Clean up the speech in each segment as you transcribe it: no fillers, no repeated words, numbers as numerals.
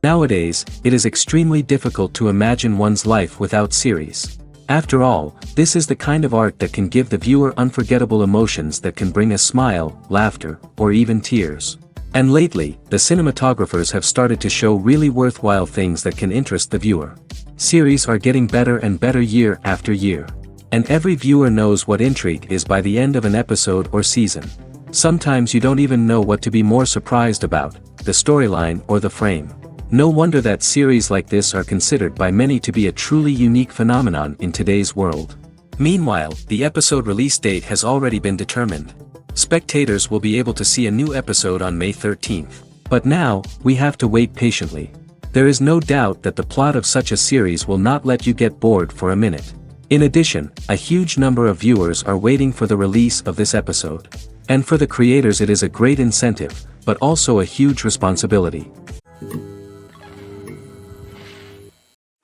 Nowadays, it is extremely difficult to imagine one's life without series. After all, this is the kind of art that can give the viewer unforgettable emotions that can bring a smile, laughter, or even tears. And lately, the cinematographers have started to show really worthwhile things that can interest the viewer. Series are getting better and better year after year. And every viewer knows what intrigue is by the end of an episode or season. Sometimes you don't even know what to be more surprised about, the storyline or the frame. No wonder that series like this are considered by many to be a truly unique phenomenon in today's world. Meanwhile, the episode release date has already been determined. Spectators will be able to see a new episode on May 13th. But now, we have to wait patiently. There is no doubt that the plot of such a series will not let you get bored for a minute. In addition, a huge number of viewers are waiting for the release of this episode. And for the creators it is a great incentive, but also a huge responsibility.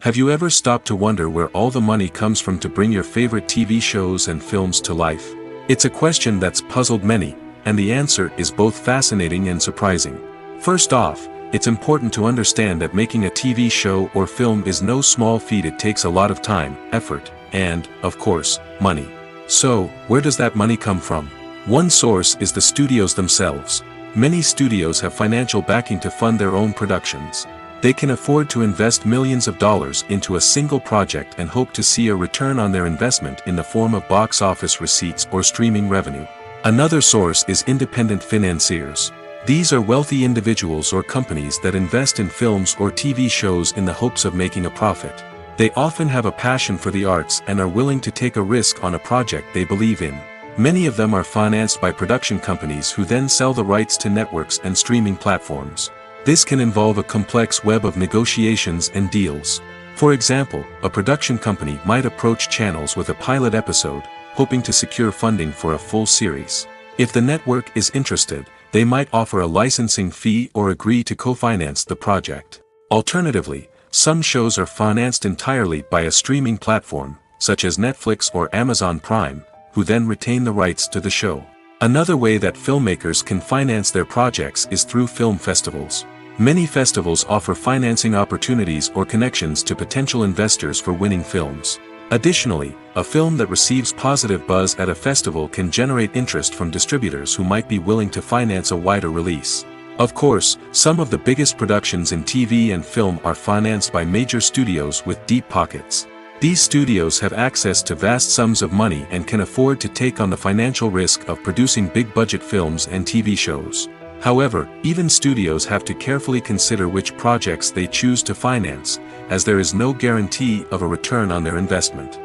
Have you ever stopped to wonder where all the money comes from to bring your favorite TV shows and films to life? It's a question that's puzzled many, and the answer is both fascinating and surprising. First off, it's important to understand that making a TV show or film is no small feat. It takes a lot of time, effort, and, of course, money. So, where does that money come from? One source is the studios themselves. Many studios have financial backing to fund their own productions. They can afford to invest millions of dollars into a single project and hope to see a return on their investment in the form of box office receipts or streaming revenue. Another source is independent financiers. These are wealthy individuals or companies that invest in films or TV shows in the hopes of making a profit. They often have a passion for the arts and are willing to take a risk on a project they believe in. Many of them are financed by production companies who then sell the rights to networks and streaming platforms. This can involve a complex web of negotiations and deals. For example, a production company might approach channels with a pilot episode, hoping to secure funding for a full series. If the network is interested, they might offer a licensing fee or agree to co-finance the project. Alternatively, some shows are financed entirely by a streaming platform, such as Netflix or Amazon Prime, who then retain the rights to the show. Another way that filmmakers can finance their projects is through film festivals. Many festivals offer financing opportunities or connections to potential investors for winning films. Additionally, a film that receives positive buzz at a festival can generate interest from distributors who might be willing to finance a wider release. Of course, some of the biggest productions in TV and film are financed by major studios with deep pockets. These studios have access to vast sums of money and can afford to take on the financial risk of producing big-budget films and TV shows. However, even studios have to carefully consider which projects they choose to finance, as there is no guarantee of a return on their investment.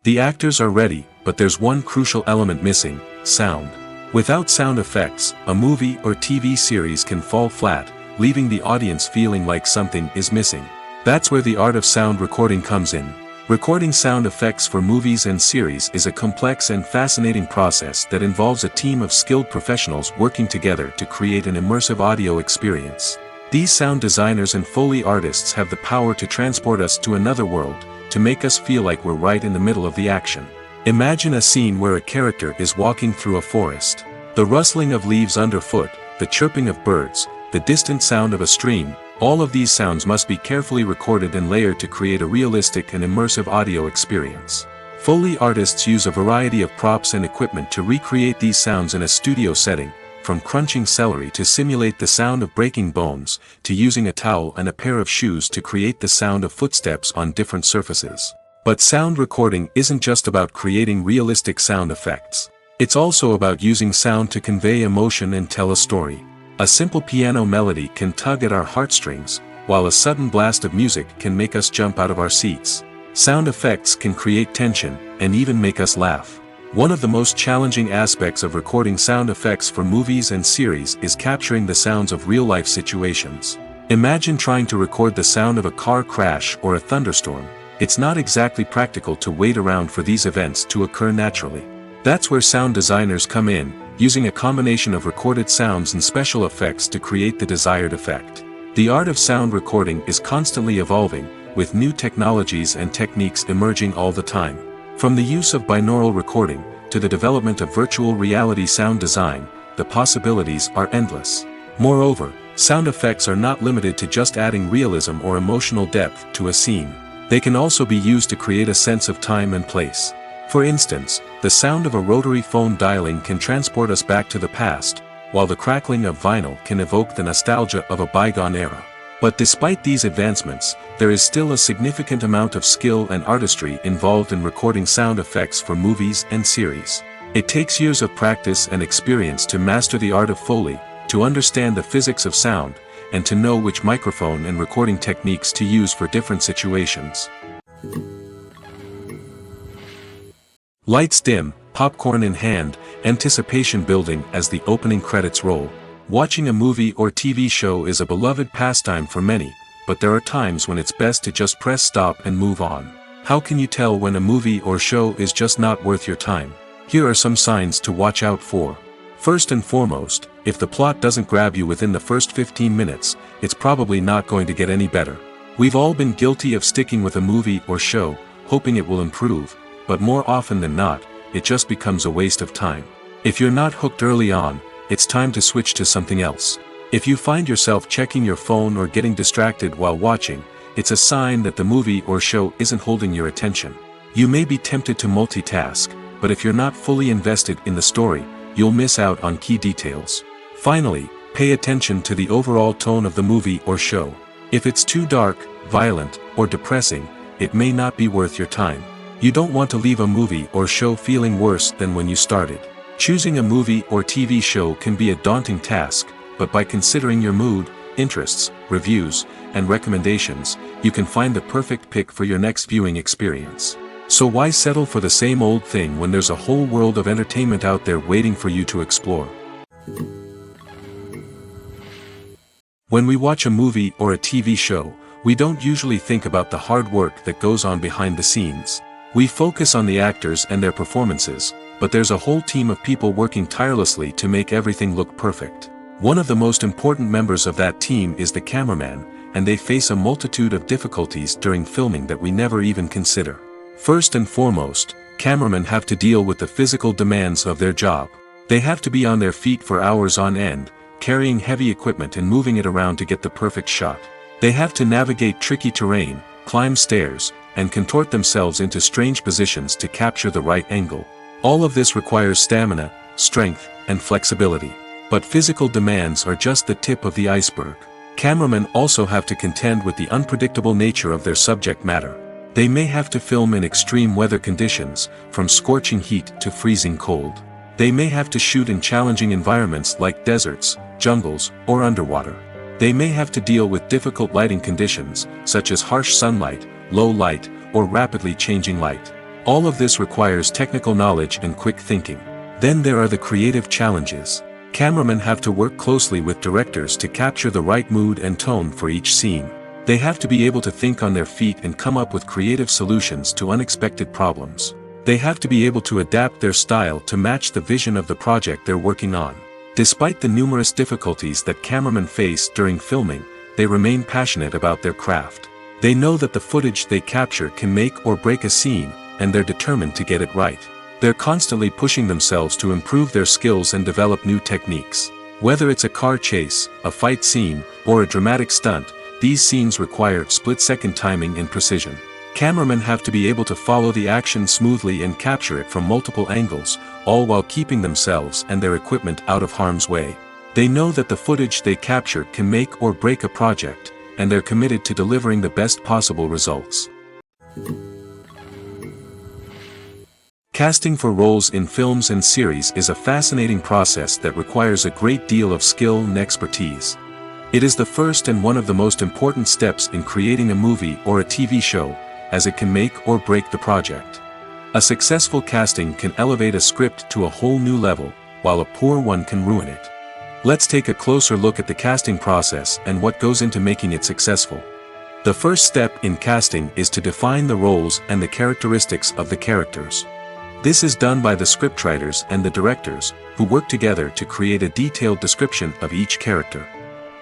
The actors are ready, but there's one crucial element missing: sound. Without sound effects, a movie or TV series can fall flat, leaving the audience feeling like something is missing. That's where the art of sound recording comes in. Recording sound effects for movies and series is a complex and fascinating process that involves a team of skilled professionals working together to create an immersive audio experience. These sound designers and Foley artists have the power to transport us to another world, to make us feel like we're right in the middle of the action. Imagine a scene where a character is walking through a forest. The rustling of leaves underfoot, the chirping of birds, the distant sound of a stream, all of these sounds must be carefully recorded and layered to create a realistic and immersive audio experience. Foley artists use a variety of props and equipment to recreate these sounds in a studio setting, from crunching celery to simulate the sound of breaking bones, to using a towel and a pair of shoes to create the sound of footsteps on different surfaces. But sound recording isn't just about creating realistic sound effects. It's also about using sound to convey emotion and tell a story. A simple piano melody can tug at our heartstrings, while a sudden blast of music can make us jump out of our seats. Sound effects can create tension, and even make us laugh. One of the most challenging aspects of recording sound effects for movies and series is capturing the sounds of real-life situations. Imagine trying to record the sound of a car crash or a thunderstorm. It's not exactly practical to wait around for these events to occur naturally. That's where sound designers come in, using a combination of recorded sounds and special effects to create the desired effect. The art of sound recording is constantly evolving, with new technologies and techniques emerging all the time. From the use of binaural recording, to the development of virtual reality sound design, the possibilities are endless. Moreover, sound effects are not limited to just adding realism or emotional depth to a scene. They can also be used to create a sense of time and place. For instance, the sound of a rotary phone dialing can transport us back to the past, while the crackling of vinyl can evoke the nostalgia of a bygone era. But despite these advancements, there is still a significant amount of skill and artistry involved in recording sound effects for movies and series. It takes years of practice and experience to master the art of Foley, to understand the physics of sound, and to know which microphone and recording techniques to use for different situations. Lights dim, popcorn in hand, anticipation building as the opening credits roll. Watching a movie or TV show is a beloved pastime for many, but there are times when it's best to just press stop and move on. How can you tell when a movie or show is just not worth your time? Here are some signs to watch out for. First and foremost, if the plot doesn't grab you within the first 15 minutes, it's probably not going to get any better. We've all been guilty of sticking with a movie or show, hoping it will improve, but more often than not, it just becomes a waste of time. If you're not hooked early on, it's time to switch to something else. If you find yourself checking your phone or getting distracted while watching, it's a sign that the movie or show isn't holding your attention. You may be tempted to multitask, but if you're not fully invested in the story, you'll miss out on key details. Finally, pay attention to the overall tone of the movie or show. If it's too dark, violent, or depressing, it may not be worth your time. You don't want to leave a movie or show feeling worse than when you started. Choosing a movie or TV show can be a daunting task, but by considering your mood, interests, reviews, and recommendations, you can find the perfect pick for your next viewing experience. So why settle for the same old thing when there's a whole world of entertainment out there waiting for you to explore? When we watch a movie or a TV show, we don't usually think about the hard work that goes on behind the scenes. We focus on the actors and their performances, but there's a whole team of people working tirelessly to make everything look perfect. One of the most important members of that team is the cameraman, and they face a multitude of difficulties during filming that we never even consider. First and foremost, cameramen have to deal with the physical demands of their job. They have to be on their feet for hours on end, carrying heavy equipment and moving it around to get the perfect shot. They have to navigate tricky terrain, climb stairs, and contort themselves into strange positions to capture the right angle. All of this requires stamina, strength, and flexibility. But physical demands are just the tip of the iceberg. Cameramen also have to contend with the unpredictable nature of their subject matter. They may have to film in extreme weather conditions, from scorching heat to freezing cold. They may have to shoot in challenging environments like deserts, jungles, or underwater. They may have to deal with difficult lighting conditions, such as harsh sunlight, low light, or rapidly changing light. All of this requires technical knowledge and quick thinking. Then there are the creative challenges. Cameramen have to work closely with directors to capture the right mood and tone for each scene. They have to be able to think on their feet and come up with creative solutions to unexpected problems. They have to be able to adapt their style to match the vision of the project they're working on. Despite the numerous difficulties that cameramen face during filming, they remain passionate about their craft. They know that the footage they capture can make or break a scene, and they're determined to get it right. They're constantly pushing themselves to improve their skills and develop new techniques. Whether it's a car chase, a fight scene, or a dramatic stunt, these scenes require split-second timing and precision. Cameramen have to be able to follow the action smoothly and capture it from multiple angles, all while keeping themselves and their equipment out of harm's way. They know that the footage they capture can make or break a project, and they're committed to delivering the best possible results. Casting for roles in films and series is a fascinating process that requires a great deal of skill and expertise. It is the first and one of the most important steps in creating a movie or a TV show, as it can make or break the project. A successful casting can elevate a script to a whole new level, while a poor one can ruin it. Let's take a closer look at the casting process and what goes into making it successful. The first step in casting is to define the roles and the characteristics of the characters. This is done by the scriptwriters and the directors, who work together to create a detailed description of each character.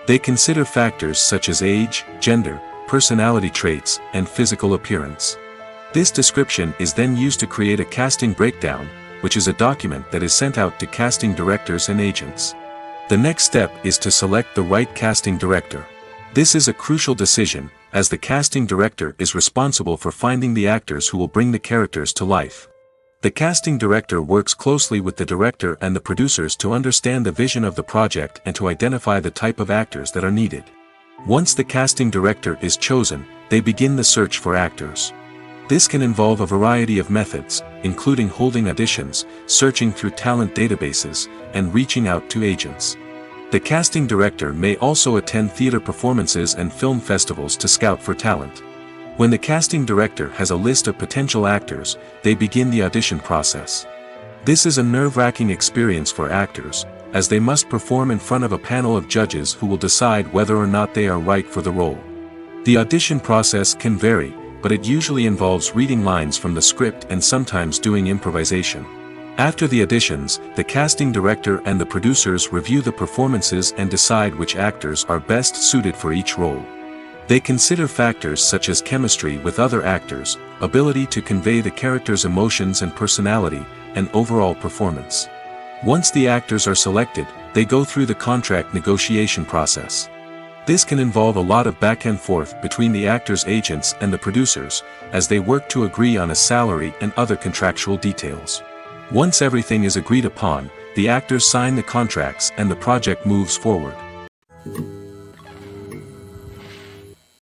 They consider factors such as age, gender, personality traits, and physical appearance. This description is then used to create a casting breakdown, which is a document that is sent out to casting directors and agents. The next step is to select the right casting director. This is a crucial decision, as the casting director is responsible for finding the actors who will bring the characters to life. The casting director works closely with the director and the producers to understand the vision of the project and to identify the type of actors that are needed. Once the casting director is chosen, they begin the search for actors. This can involve a variety of methods, including holding auditions, searching through talent databases, and reaching out to agents. The casting director may also attend theater performances and film festivals to scout for talent. When the casting director has a list of potential actors, they begin the audition process. This is a nerve-wracking experience for actors, as they must perform in front of a panel of judges who will decide whether or not they are right for the role. The audition process can vary, but it usually involves reading lines from the script and sometimes doing improvisation. After the auditions, the casting director and the producers review the performances and decide which actors are best suited for each role. They consider factors such as chemistry with other actors, ability to convey the character's emotions and personality, and overall performance. Once the actors are selected, they go through the contract negotiation process. This can involve a lot of back and forth between the actors' agents and the producers, as they work to agree on a salary and other contractual details. Once everything is agreed upon, the actors sign the contracts and the project moves forward.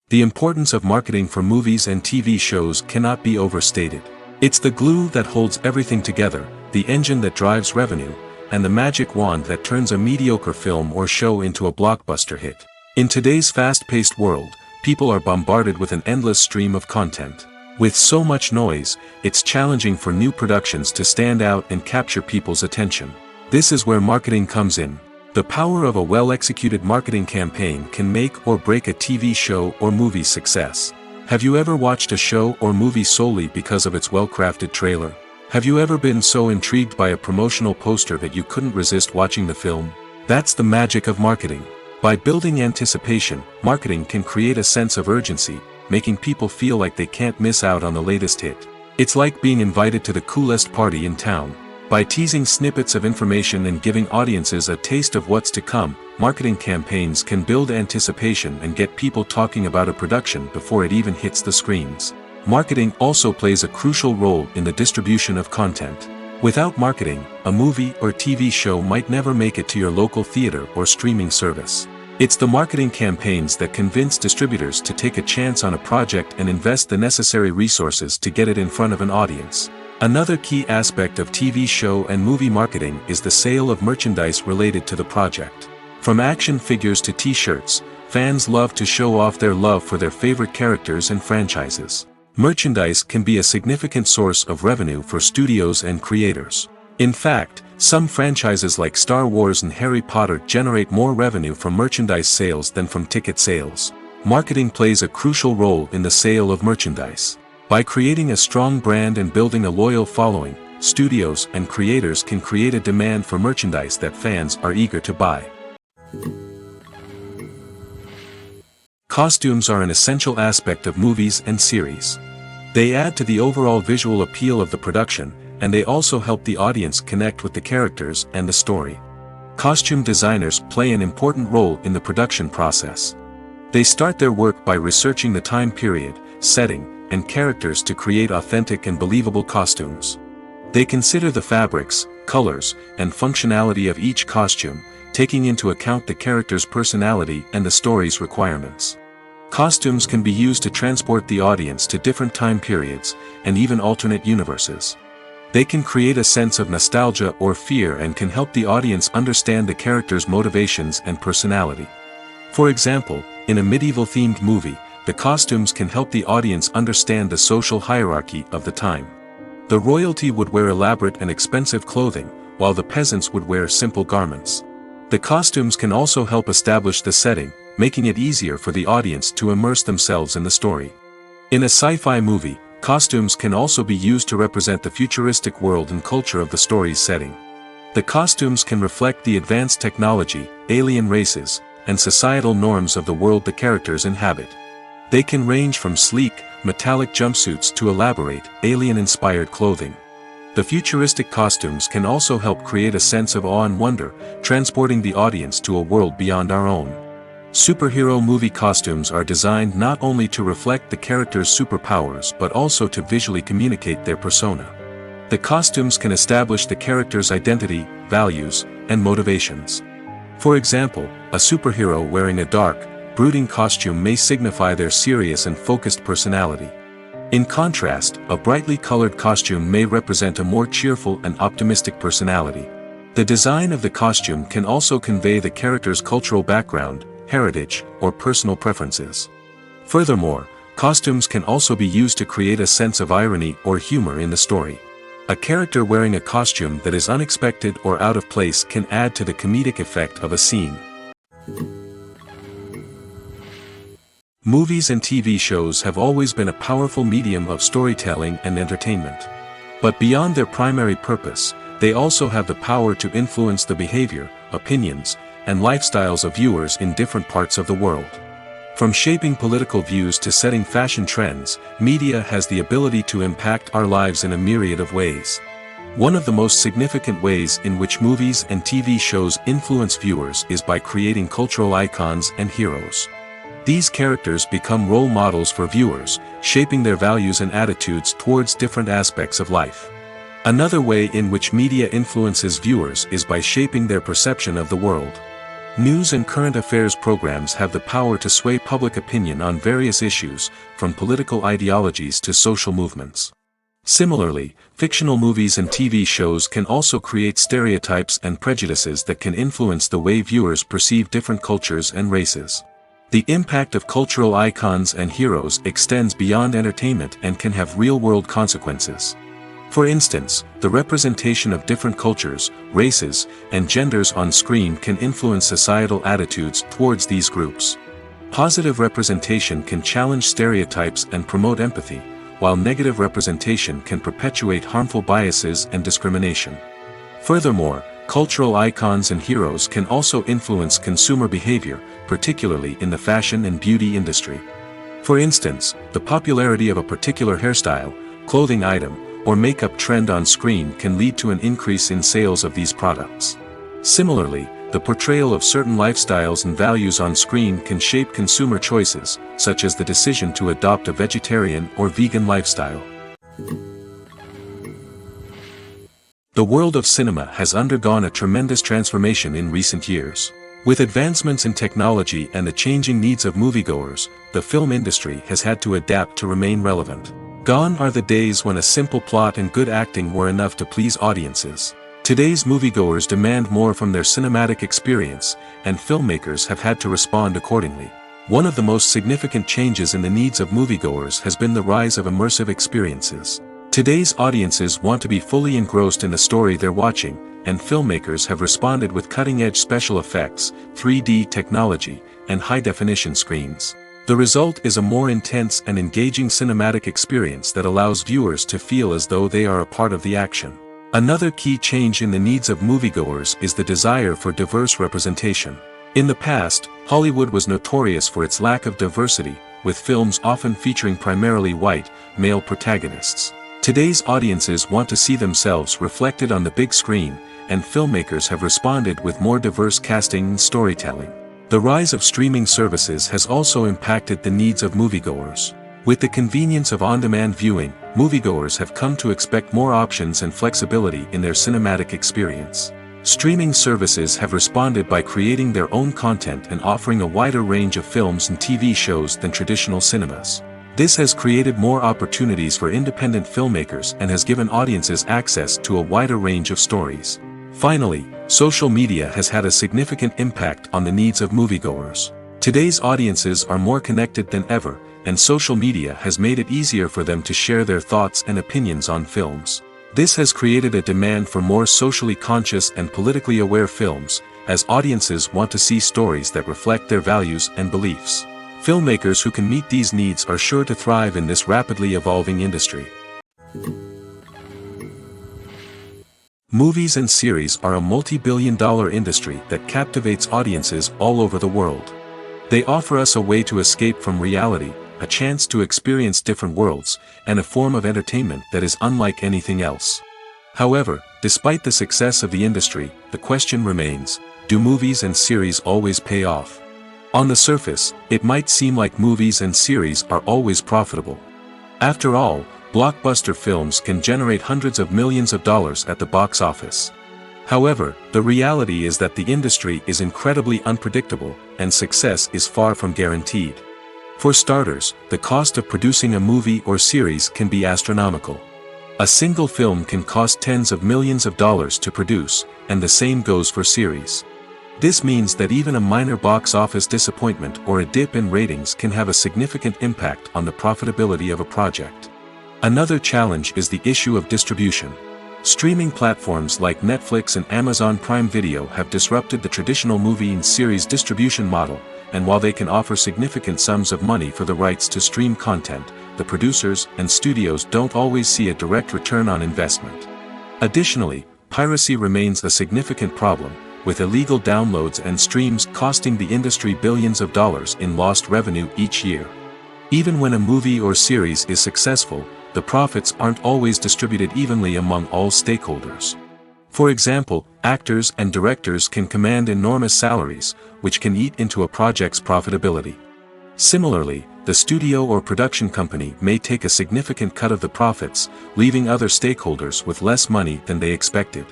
The importance of marketing for movies and TV shows cannot be overstated. It's the glue that holds everything together, the engine that drives revenue, and the magic wand that turns a mediocre film or show into a blockbuster hit. In today's fast-paced world, people are bombarded with an endless stream of content. With so much noise, it's challenging for new productions to stand out and capture people's attention. This is where marketing comes in. The power of a well-executed marketing campaign can make or break a TV show or movie's success. Have you ever watched a show or movie solely because of its well-crafted trailer? Have you ever been so intrigued by a promotional poster that you couldn't resist watching the film? That's the magic of marketing. By building anticipation, marketing can create a sense of urgency, making people feel like they can't miss out on the latest hit. It's like being invited to the coolest party in town. By teasing snippets of information and giving audiences a taste of what's to come, marketing campaigns can build anticipation and get people talking about a production before it even hits the screens. Marketing also plays a crucial role in the distribution of content. Without marketing, a movie or TV show might never make it to your local theater or streaming service. It's the marketing campaigns that convince distributors to take a chance on a project and invest the necessary resources to get it in front of an audience. Another key aspect of TV show and movie marketing is the sale of merchandise related to the project. From action figures to t-shirts, fans love to show off their love for their favorite characters and franchises. Merchandise can be a significant source of revenue for studios and creators. In fact, some franchises like Star Wars and Harry Potter generate more revenue from merchandise sales than from ticket sales. Marketing plays a crucial role in the sale of merchandise. By creating a strong brand and building a loyal following, studios and creators can create a demand for merchandise that fans are eager to buy. Costumes are an essential aspect of movies and series. They add to the overall visual appeal of the production, and they also help the audience connect with the characters and the story. Costume designers play an important role in the production process. They start their work by researching the time period, setting, and characters to create authentic and believable costumes. They consider the fabrics, colors, and functionality of each costume, taking into account the character's personality and the story's requirements. Costumes can be used to transport the audience to different time periods, and even alternate universes. They can create a sense of nostalgia or fear and can help the audience understand the character's motivations and personality. For example, in a medieval-themed movie, the costumes can help the audience understand the social hierarchy of the time. The royalty would wear elaborate and expensive clothing, while the peasants would wear simple garments. The costumes can also help establish the setting, making it easier for the audience to immerse themselves in the story. In a sci-fi movie, costumes can also be used to represent the futuristic world and culture of the story's setting. The costumes can reflect the advanced technology, alien races, and societal norms of the world the characters inhabit. They can range from sleek, metallic jumpsuits to elaborate, alien-inspired clothing. The futuristic costumes can also help create a sense of awe and wonder, transporting the audience to a world beyond our own. Superhero movie costumes are designed not only to reflect the character's superpowers but also to visually communicate their persona. The costumes can establish the character's identity, values, and motivations. For example, a superhero wearing a dark, brooding costume may signify their serious and focused personality. In contrast, a brightly colored costume may represent a more cheerful and optimistic personality. The design of the costume can also convey the character's cultural background, heritage, or personal preferences. Furthermore, costumes can also be used to create a sense of irony or humor in the story. A character wearing a costume that is unexpected or out of place can add to the comedic effect of a scene. Movies and TV shows have always been a powerful medium of storytelling and entertainment. But beyond their primary purpose, they also have the power to influence the behavior, opinions, and lifestyles of viewers in different parts of the world. From shaping political views to setting fashion trends, media has the ability to impact our lives in a myriad of ways. One of the most significant ways in which movies and TV shows influence viewers is by creating cultural icons and heroes. These characters become role models for viewers, shaping their values and attitudes towards different aspects of life. Another way in which media influences viewers is by shaping their perception of the world. News and current affairs programs have the power to sway public opinion on various issues, from political ideologies to social movements. Similarly, fictional movies and TV shows can also create stereotypes and prejudices that can influence the way viewers perceive different cultures and races. The impact of cultural icons and heroes extends beyond entertainment and can have real-world consequences. For instance, the representation of different cultures, races, and genders on screen can influence societal attitudes towards these groups. Positive representation can challenge stereotypes and promote empathy, while negative representation can perpetuate harmful biases and discrimination. Furthermore, cultural icons and heroes can also influence consumer behavior, particularly in the fashion and beauty industry. For instance, the popularity of a particular hairstyle, clothing item, or makeup trend on screen can lead to an increase in sales of these products. Similarly, the portrayal of certain lifestyles and values on screen can shape consumer choices, such as the decision to adopt a vegetarian or vegan lifestyle. The world of cinema has undergone a tremendous transformation in recent years. With advancements in technology and the changing needs of moviegoers, the film industry has had to adapt to remain relevant. Gone are the days when a simple plot and good acting were enough to please audiences. Today's moviegoers demand more from their cinematic experience, and filmmakers have had to respond accordingly. One of the most significant changes in the needs of moviegoers has been the rise of immersive experiences. Today's audiences want to be fully engrossed in the story they're watching, and filmmakers have responded with cutting-edge special effects, 3D technology, and high-definition screens. The result is a more intense and engaging cinematic experience that allows viewers to feel as though they are a part of the action. Another key change in the needs of moviegoers is the desire for diverse representation. In the past, Hollywood was notorious for its lack of diversity, with films often featuring primarily white, male protagonists. Today's audiences want to see themselves reflected on the big screen, and filmmakers have responded with more diverse casting and storytelling. The rise of streaming services has also impacted the needs of moviegoers. With the convenience of on-demand viewing, moviegoers have come to expect more options and flexibility in their cinematic experience. Streaming services have responded by creating their own content and offering a wider range of films and TV shows than traditional cinemas. This has created more opportunities for independent filmmakers and has given audiences access to a wider range of stories. Finally, social media has had a significant impact on the needs of moviegoers. Today's audiences are more connected than ever, and social media has made it easier for them to share their thoughts and opinions on films. This has created a demand for more socially conscious and politically aware films, as audiences want to see stories that reflect their values and beliefs. Filmmakers who can meet these needs are sure to thrive in this rapidly evolving industry. Movies and series are a multi-billion-dollar industry that captivates audiences all over the world. They offer us a way to escape from reality, a chance to experience different worlds, and a form of entertainment that is unlike anything else. However, despite the success of the industry, the question remains, do movies and series always pay off? On the surface, it might seem like movies and series are always profitable. After all, blockbuster films can generate hundreds of millions of dollars at the box office. However, the reality is that the industry is incredibly unpredictable, and success is far from guaranteed. For starters, the cost of producing a movie or series can be astronomical. A single film can cost tens of millions of dollars to produce, and the same goes for series. This means that even a minor box office disappointment or a dip in ratings can have a significant impact on the profitability of a project. Another challenge is the issue of distribution. Streaming platforms like Netflix and Amazon Prime Video have disrupted the traditional movie and series distribution model, and while they can offer significant sums of money for the rights to stream content, the producers and studios don't always see a direct return on investment. Additionally, piracy remains a significant problem, with illegal downloads and streams costing the industry billions of dollars in lost revenue each year. Even when a movie or series is successful, the profits aren't always distributed evenly among all stakeholders. For example, actors and directors can command enormous salaries, which can eat into a project's profitability. Similarly, the studio or production company may take a significant cut of the profits, leaving other stakeholders with less money than they expected.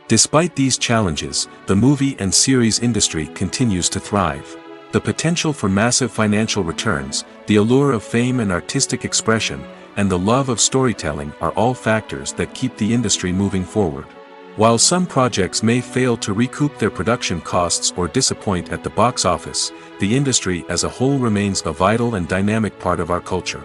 Despite these challenges, the movie and series industry continues to thrive. The potential for massive financial returns, the allure of fame and artistic expression, and the love of storytelling are all factors that keep the industry moving forward. While some projects may fail to recoup their production costs or disappoint at the box office, the industry as a whole remains a vital and dynamic part of our culture.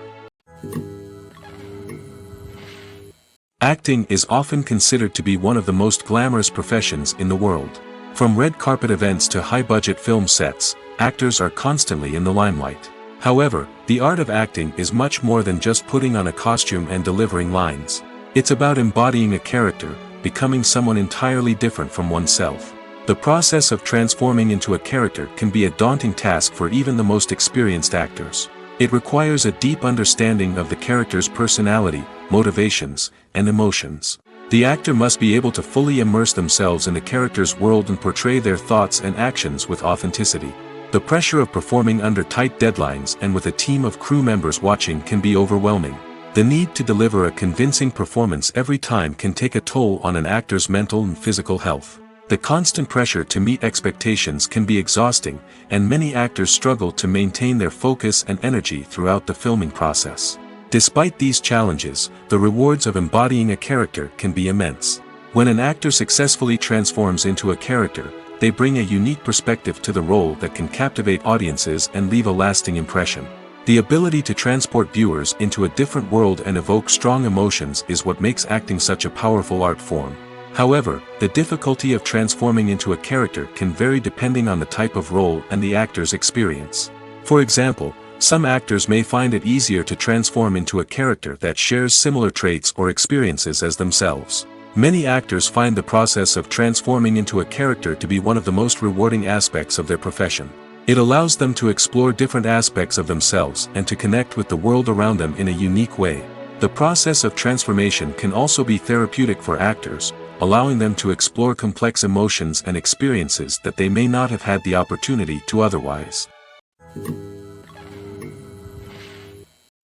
Acting is often considered to be one of the most glamorous professions in the world. From red carpet events to high-budget film sets, actors are constantly in the limelight. However, the art of acting is much more than just putting on a costume and delivering lines. It's about embodying a character, becoming someone entirely different from oneself. The process of transforming into a character can be a daunting task for even the most experienced actors. It requires a deep understanding of the character's personality, motivations, and emotions. The actor must be able to fully immerse themselves in the character's world and portray their thoughts and actions with authenticity. The pressure of performing under tight deadlines and with a team of crew members watching can be overwhelming. The need to deliver a convincing performance every time can take a toll on an actor's mental and physical health. The constant pressure to meet expectations can be exhausting, and many actors struggle to maintain their focus and energy throughout the filming process. Despite these challenges, the rewards of embodying a character can be immense. When an actor successfully transforms into a character, they bring a unique perspective to the role that can captivate audiences and leave a lasting impression. The ability to transport viewers into a different world and evoke strong emotions is what makes acting such a powerful art form. However, the difficulty of transforming into a character can vary depending on the type of role and the actor's experience. For example, some actors may find it easier to transform into a character that shares similar traits or experiences as themselves. Many actors find the process of transforming into a character to be one of the most rewarding aspects of their profession. It allows them to explore different aspects of themselves and to connect with the world around them in a unique way. The process of transformation can also be therapeutic for actors, allowing them to explore complex emotions and experiences that they may not have had the opportunity to otherwise.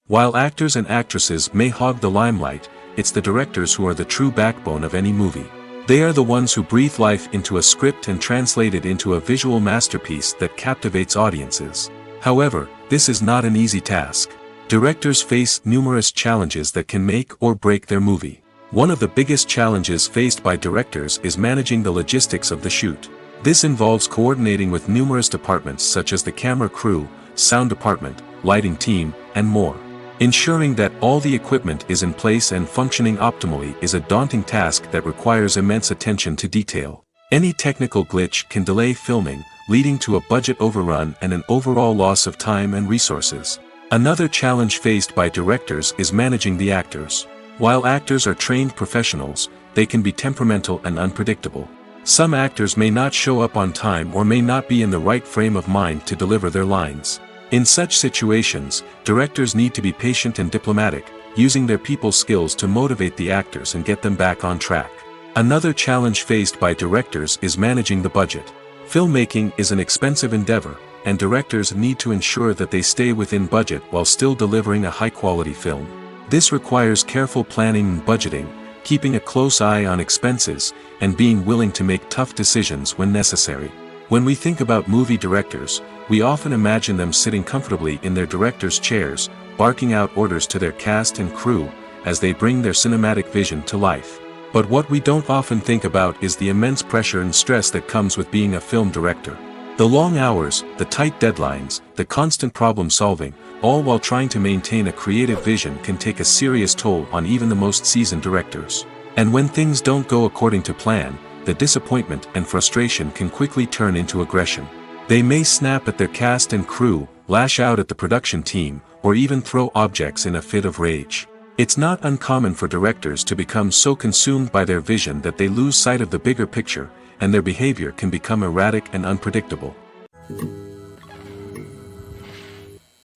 While actors and actresses may hog the limelight, it's the directors who are the true backbone of any movie. They are the ones who breathe life into a script and translate it into a visual masterpiece that captivates audiences. However, this is not an easy task. Directors face numerous challenges that can make or break their movie. One of the biggest challenges faced by directors is managing the logistics of the shoot. This involves coordinating with numerous departments such as the camera crew, sound department, lighting team, and more. Ensuring that all the equipment is in place and functioning optimally is a daunting task that requires immense attention to detail. Any technical glitch can delay filming, leading to a budget overrun and an overall loss of time and resources. Another challenge faced by directors is managing the actors. While actors are trained professionals, they can be temperamental and unpredictable. Some actors may not show up on time or may not be in the right frame of mind to deliver their lines. In such situations, directors need to be patient and diplomatic, using their people skills to motivate the actors and get them back on track. Another challenge faced by directors is managing the budget. Filmmaking is an expensive endeavor, and directors need to ensure that they stay within budget while still delivering a high-quality film. This requires careful planning and budgeting, keeping a close eye on expenses, and being willing to make tough decisions when necessary. When we think about movie directors, we often imagine them sitting comfortably in their director's chairs, barking out orders to their cast and crew, as they bring their cinematic vision to life. But what we don't often think about is the immense pressure and stress that comes with being a film director. The long hours, the tight deadlines, the constant problem solving, all while trying to maintain a creative vision can take a serious toll on even the most seasoned directors. And when things don't go according to plan, the disappointment and frustration can quickly turn into aggression. They may snap at their cast and crew, lash out at the production team, or even throw objects in a fit of rage. It's not uncommon for directors to become so consumed by their vision that they lose sight of the bigger picture, and their behavior can become erratic and unpredictable.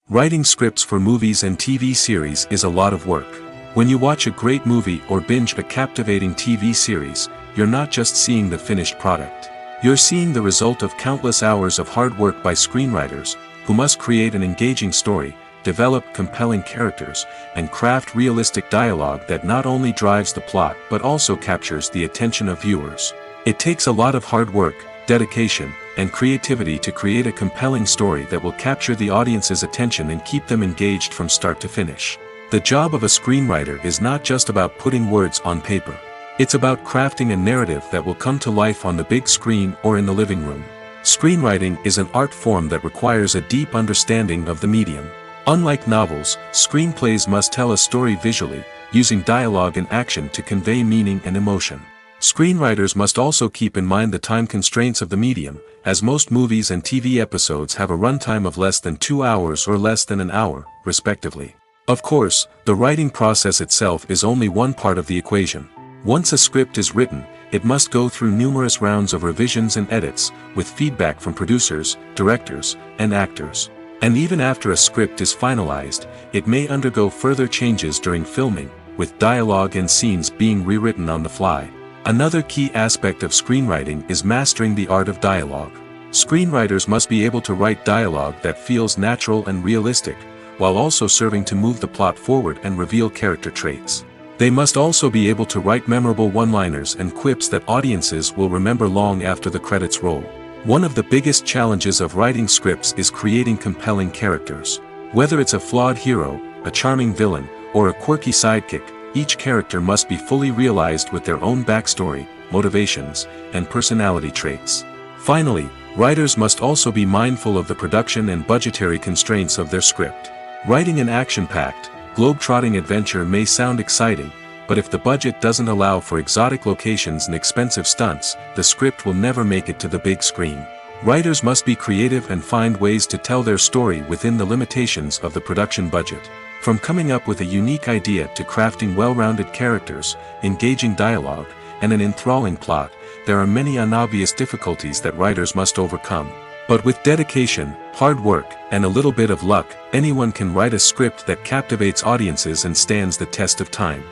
Writing scripts for movies and TV series is a lot of work. When you watch a great movie or binge a captivating TV series, you're not just seeing the finished product. You're seeing the result of countless hours of hard work by screenwriters, who must create an engaging story, develop compelling characters, and craft realistic dialogue that not only drives the plot but also captures the attention of viewers. It takes a lot of hard work, dedication, and creativity to create a compelling story that will capture the audience's attention and keep them engaged from start to finish. The job of a screenwriter is not just about putting words on paper. It's about crafting a narrative that will come to life on the big screen or in the living room. Screenwriting is an art form that requires a deep understanding of the medium. Unlike novels, screenplays must tell a story visually, using dialogue and action to convey meaning and emotion. Screenwriters must also keep in mind the time constraints of the medium, as most movies and TV episodes have a runtime of less than 2 hours or less than an hour, respectively. Of course, the writing process itself is only one part of the equation. Once a script is written, it must go through numerous rounds of revisions and edits, with feedback from producers, directors, and actors. And even after a script is finalized, it may undergo further changes during filming, with dialogue and scenes being rewritten on the fly. Another key aspect of screenwriting is mastering the art of dialogue. Screenwriters must be able to write dialogue that feels natural and realistic, while also serving to move the plot forward and reveal character traits. They must also be able to write memorable one-liners and quips that audiences will remember long after the credits roll. One of the biggest challenges of writing scripts is creating compelling characters. Whether it's a flawed hero, a charming villain, or a quirky sidekick, each character must be fully realized with their own backstory, motivations, and personality traits. Finally, writers must also be mindful of the production and budgetary constraints of their script. Writing an action-packed, globe-trotting adventure may sound exciting, but if the budget doesn't allow for exotic locations and expensive stunts, the script will never make it to the big screen. Writers must be creative and find ways to tell their story within the limitations of the production budget. From coming up with a unique idea to crafting well-rounded characters, engaging dialogue, and an enthralling plot, there are many unobvious difficulties that writers must overcome. But with dedication, hard work, and a little bit of luck, anyone can write a script that captivates audiences and stands the test of time.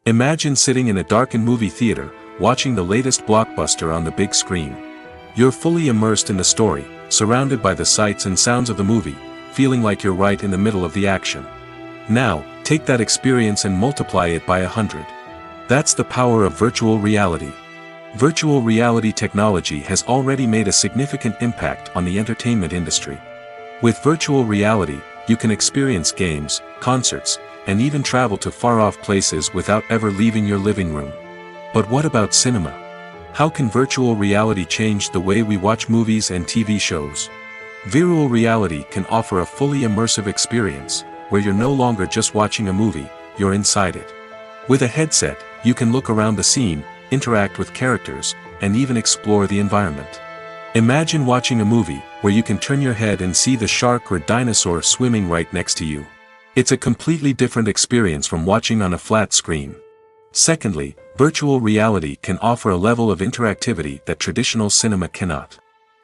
Imagine sitting in a darkened movie theater, watching the latest blockbuster on the big screen. You're fully immersed in the story, surrounded by the sights and sounds of the movie, feeling like you're right in the middle of the action. Now, take that experience and multiply it by 100. That's the power of virtual reality. Virtual reality technology has already made a significant impact on the entertainment industry. With virtual reality, you can experience games, concerts, and even travel to far-off places without ever leaving your living room. But what about cinema? How can virtual reality change the way we watch movies and TV shows? Virtual reality can offer a fully immersive experience, where you're no longer just watching a movie, you're inside it. With a headset, you can look around the scene, interact with characters, and even explore the environment. Imagine watching a movie, where you can turn your head and see the shark or dinosaur swimming right next to you. It's a completely different experience from watching on a flat screen. Secondly, virtual reality can offer a level of interactivity that traditional cinema cannot.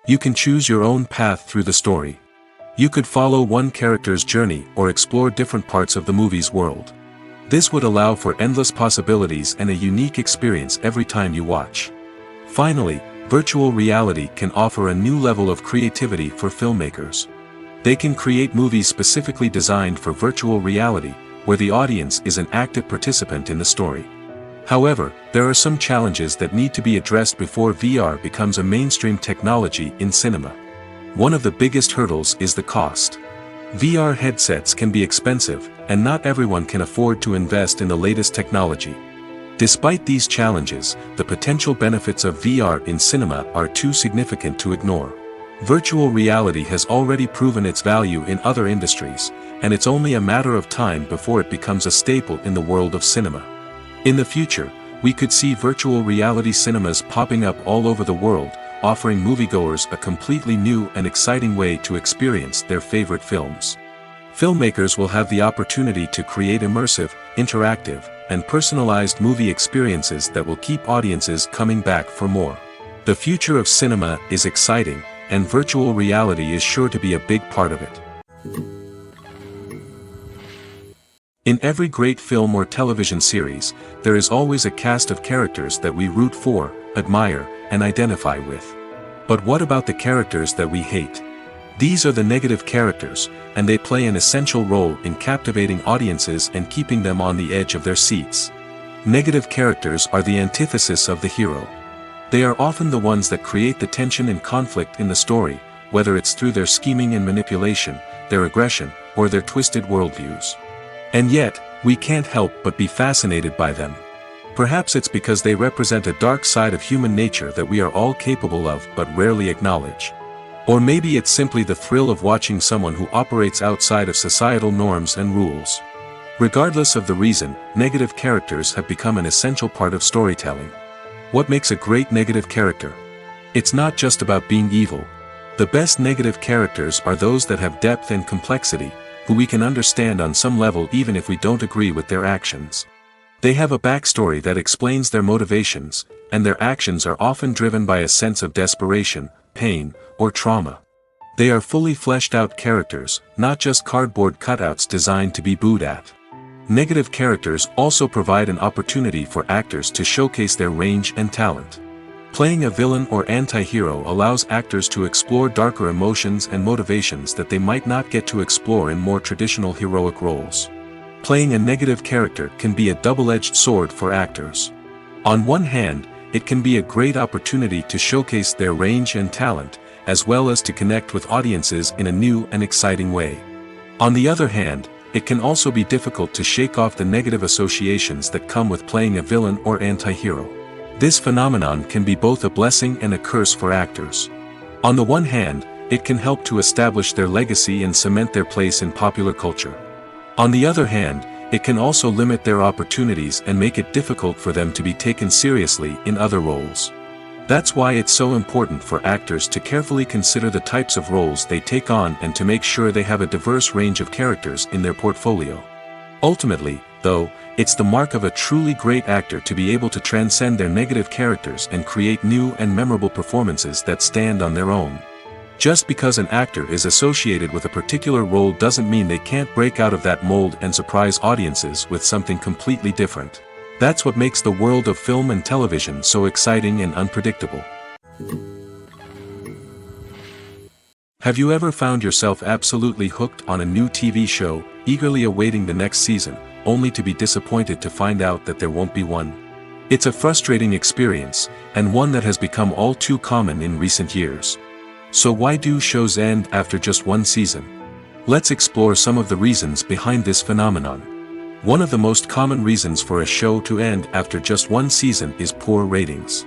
You can choose your own path through the story. You could follow one character's journey or explore different parts of the movie's world. This would allow for endless possibilities and a unique experience every time you watch. Finally, virtual reality can offer a new level of creativity for filmmakers. They can create movies specifically designed for virtual reality, where the audience is an active participant in the story. However, there are some challenges that need to be addressed before VR becomes a mainstream technology in cinema. One of the biggest hurdles is the cost. VR headsets can be expensive, and not everyone can afford to invest in the latest technology. Despite these challenges, the potential benefits of VR in cinema are too significant to ignore. Virtual reality has already proven its value in other industries, and it's only a matter of time before it becomes a staple in the world of cinema. In the future, we could see virtual reality cinemas popping up all over the world, offering moviegoers a completely new and exciting way to experience their favorite films. Filmmakers will have the opportunity to create immersive, interactive, and personalized movie experiences that will keep audiences coming back for more. The future of cinema is exciting, and virtual reality is sure to be a big part of it. In every great film or television series, there is always a cast of characters that we root for, admire, and identify with. But what about the characters that we hate? These are the negative characters, and they play an essential role in captivating audiences and keeping them on the edge of their seats. Negative characters are the antithesis of the hero. They are often the ones that create the tension and conflict in the story, whether it's through their scheming and manipulation, their aggression, or their twisted worldviews. And yet, we can't help but be fascinated by them. Perhaps it's because they represent a dark side of human nature that we are all capable of but rarely acknowledge. Or maybe it's simply the thrill of watching someone who operates outside of societal norms and rules. Regardless of the reason, negative characters have become an essential part of storytelling. What makes a great negative character? It's not just about being evil. The best negative characters are those that have depth and complexity, who we can understand on some level even if we don't agree with their actions. They have a backstory that explains their motivations, and their actions are often driven by a sense of desperation, pain, or trauma. They are fully fleshed out characters, not just cardboard cutouts designed to be booed at. Negative characters also provide an opportunity for actors to showcase their range and talent. Playing a villain or anti-hero allows actors to explore darker emotions and motivations that they might not get to explore in more traditional heroic roles. Playing a negative character can be a double-edged sword for actors. On one hand, it can be a great opportunity to showcase their range and talent, as well as to connect with audiences in a new and exciting way. On the other hand, it can also be difficult to shake off the negative associations that come with playing a villain or anti-hero. This phenomenon can be both a blessing and a curse for actors. On the one hand, it can help to establish their legacy and cement their place in popular culture. On the other hand, it can also limit their opportunities and make it difficult for them to be taken seriously in other roles. That's why it's so important for actors to carefully consider the types of roles they take on and to make sure they have a diverse range of characters in their portfolio. Ultimately, though, it's the mark of a truly great actor to be able to transcend their negative characters and create new and memorable performances that stand on their own. Just because an actor is associated with a particular role doesn't mean they can't break out of that mold and surprise audiences with something completely different. That's what makes the world of film and television so exciting and unpredictable. Have you ever found yourself absolutely hooked on a new TV show, eagerly awaiting the next season, only to be disappointed to find out that there won't be one? It's a frustrating experience, and one that has become all too common in recent years. So why do shows end after just one season? Let's explore some of the reasons behind this phenomenon. One of the most common reasons for a show to end after just one season is poor ratings.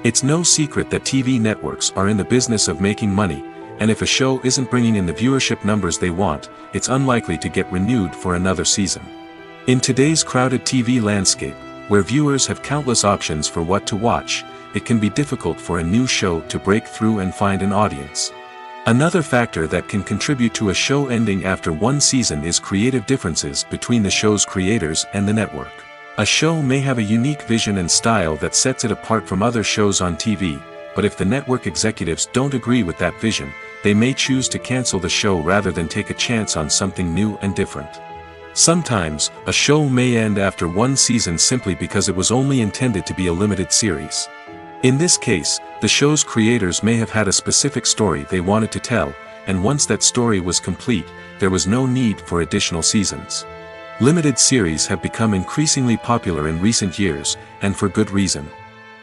It's no secret that TV networks are in the business of making money, and if a show isn't bringing in the viewership numbers they want, it's unlikely to get renewed for another season. In today's crowded TV landscape, where viewers have countless options for what to watch, it can be difficult for a new show to break through and find an audience. Another factor that can contribute to a show ending after one season is creative differences between the show's creators and the network. A show may have a unique vision and style that sets it apart from other shows on TV, but if the network executives don't agree with that vision, they may choose to cancel the show rather than take a chance on something new and different. Sometimes, a show may end after one season simply because it was only intended to be a limited series. In this case, the show's creators may have had a specific story they wanted to tell, and once that story was complete, there was no need for additional seasons. Limited series have become increasingly popular in recent years, and for good reason.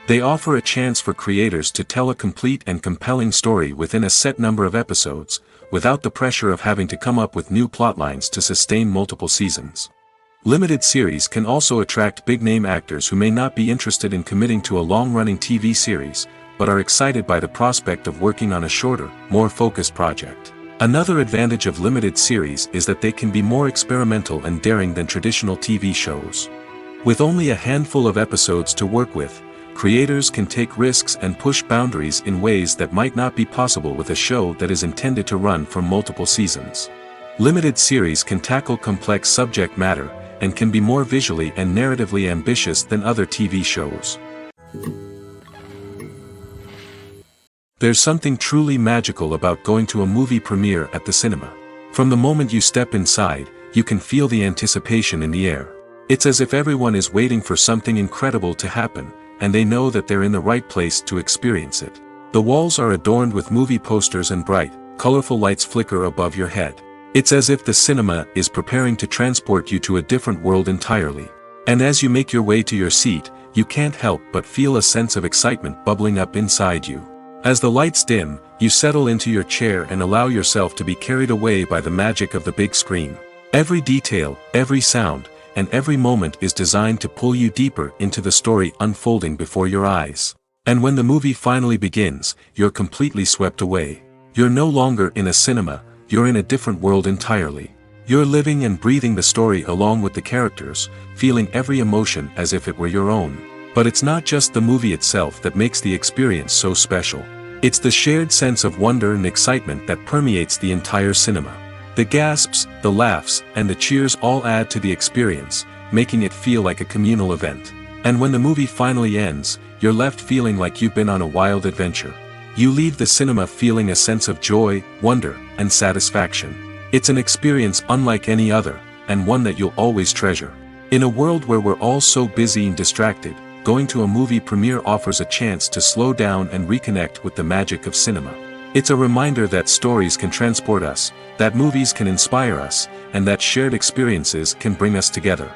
They offer a chance for creators to tell a complete and compelling story within a set number of episodes, without the pressure of having to come up with new plotlines to sustain multiple seasons. Limited series can also attract big-name actors who may not be interested in committing to a long-running TV series, but are excited by the prospect of working on a shorter, more focused project. Another advantage of limited series is that they can be more experimental and daring than traditional TV shows. With only a handful of episodes to work with, creators can take risks and push boundaries in ways that might not be possible with a show that is intended to run for multiple seasons. Limited series can tackle complex subject matter, and can be more visually and narratively ambitious than other TV shows. There's something truly magical about going to a movie premiere at the cinema. From the moment you step inside, you can feel the anticipation in the air. It's as if everyone is waiting for something incredible to happen, and they know that they're in the right place to experience it. The walls are adorned with movie posters and bright, colorful lights flicker above your head. It's as if the cinema is preparing to transport you to a different world entirely. And as you make your way to your seat, you can't help but feel a sense of excitement bubbling up inside you. As the lights dim, you settle into your chair and allow yourself to be carried away by the magic of the big screen. Every detail, every sound, and every moment is designed to pull you deeper into the story unfolding before your eyes. And when the movie finally begins, you're completely swept away. You're no longer in a cinema, you're in a different world entirely. You're living and breathing the story along with the characters, feeling every emotion as if it were your own. But it's not just the movie itself that makes the experience so special. It's the shared sense of wonder and excitement that permeates the entire cinema. The gasps, the laughs, and the cheers all add to the experience, making it feel like a communal event. And when the movie finally ends, you're left feeling like you've been on a wild adventure. You leave the cinema feeling a sense of joy, wonder, and satisfaction. It's an experience unlike any other, and one that you'll always treasure. In a world where we're all so busy and distracted, going to a movie premiere offers a chance to slow down and reconnect with the magic of cinema. It's a reminder that stories can transport us, that movies can inspire us, and that shared experiences can bring us together.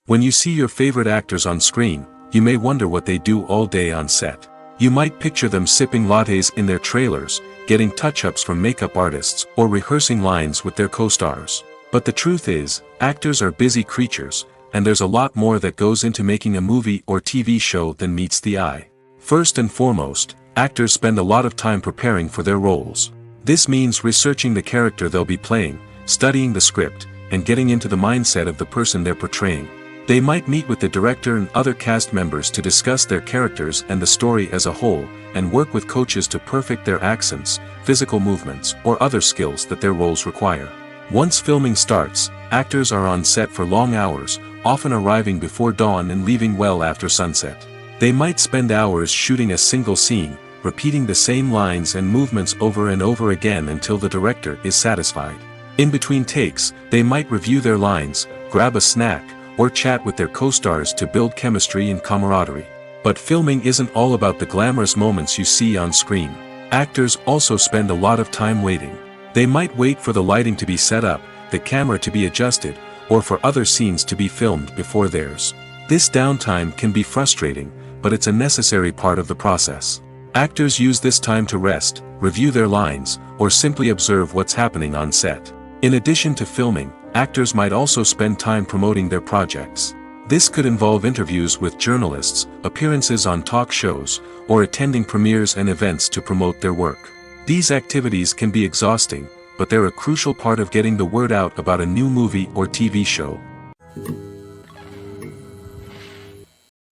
When you see your favorite actors on screen, you may wonder what they do all day on set. You might picture them sipping lattes in their trailers, getting touch-ups from makeup artists, or rehearsing lines with their co-stars. But the truth is, actors are busy creatures, and there's a lot more that goes into making a movie or TV show than meets the eye. First and foremost, actors spend a lot of time preparing for their roles. This means researching the character they'll be playing, studying the script, and getting into the mindset of the person they're portraying. They might meet with the director and other cast members to discuss their characters and the story as a whole, and work with coaches to perfect their accents, physical movements, or other skills that their roles require. Once filming starts, actors are on set for long hours, often arriving before dawn and leaving well after sunset. They might spend hours shooting a single scene, repeating the same lines and movements over and over again until the director is satisfied. In between takes, they might review their lines, grab a snack, or chat with their co-stars to build chemistry and camaraderie. But filming isn't all about the glamorous moments you see on screen. Actors also spend a lot of time waiting. They might wait for the lighting to be set up, the camera to be adjusted, or for other scenes to be filmed before theirs. This downtime can be frustrating, but it's a necessary part of the process. Actors use this time to rest, review their lines, or simply observe what's happening on set. In addition to filming, actors might also spend time promoting their projects. This could involve interviews with journalists, appearances on talk shows, or attending premieres and events to promote their work. These activities can be exhausting, but they're a crucial part of getting the word out about a new movie or TV show.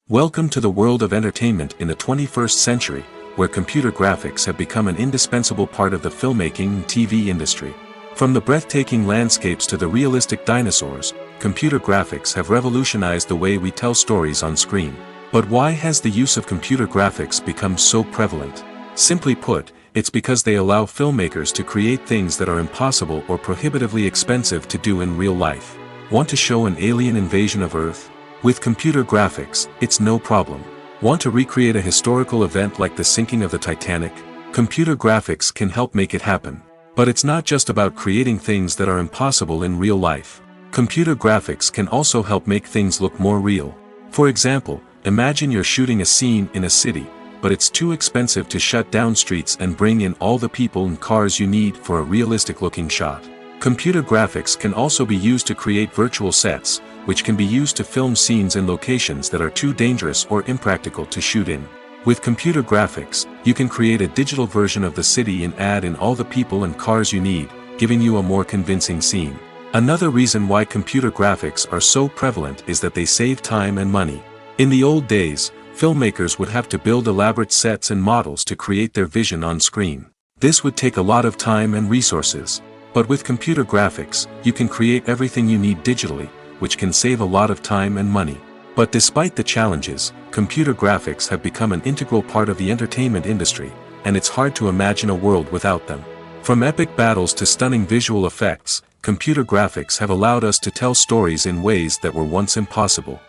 Welcome to the world of entertainment in the 21st century, where computer graphics have become an indispensable part of the filmmaking and TV industry. From the breathtaking landscapes to the realistic dinosaurs, computer graphics have revolutionized the way we tell stories on screen. But why has the use of computer graphics become so prevalent? Simply put, it's because they allow filmmakers to create things that are impossible or prohibitively expensive to do in real life. Want to show an alien invasion of Earth? With computer graphics, it's no problem. Want to recreate a historical event like the sinking of the Titanic? Computer graphics can help make it happen. But it's not just about creating things that are impossible in real life. Computer graphics can also help make things look more real. For example, imagine you're shooting a scene in a city, but it's too expensive to shut down streets and bring in all the people and cars you need for a realistic-looking shot. Computer graphics can also be used to create virtual sets, which can be used to film scenes in locations that are too dangerous or impractical to shoot in. With computer graphics, you can create a digital version of the city and add in all the people and cars you need, giving you a more convincing scene. Another reason why computer graphics are so prevalent is that they save time and money. In the old days, filmmakers would have to build elaborate sets and models to create their vision on screen. This would take a lot of time and resources. But with computer graphics, you can create everything you need digitally, which can save a lot of time and money. But despite the challenges, computer graphics have become an integral part of the entertainment industry, and it's hard to imagine a world without them. From epic battles to stunning visual effects, computer graphics have allowed us to tell stories in ways that were once impossible.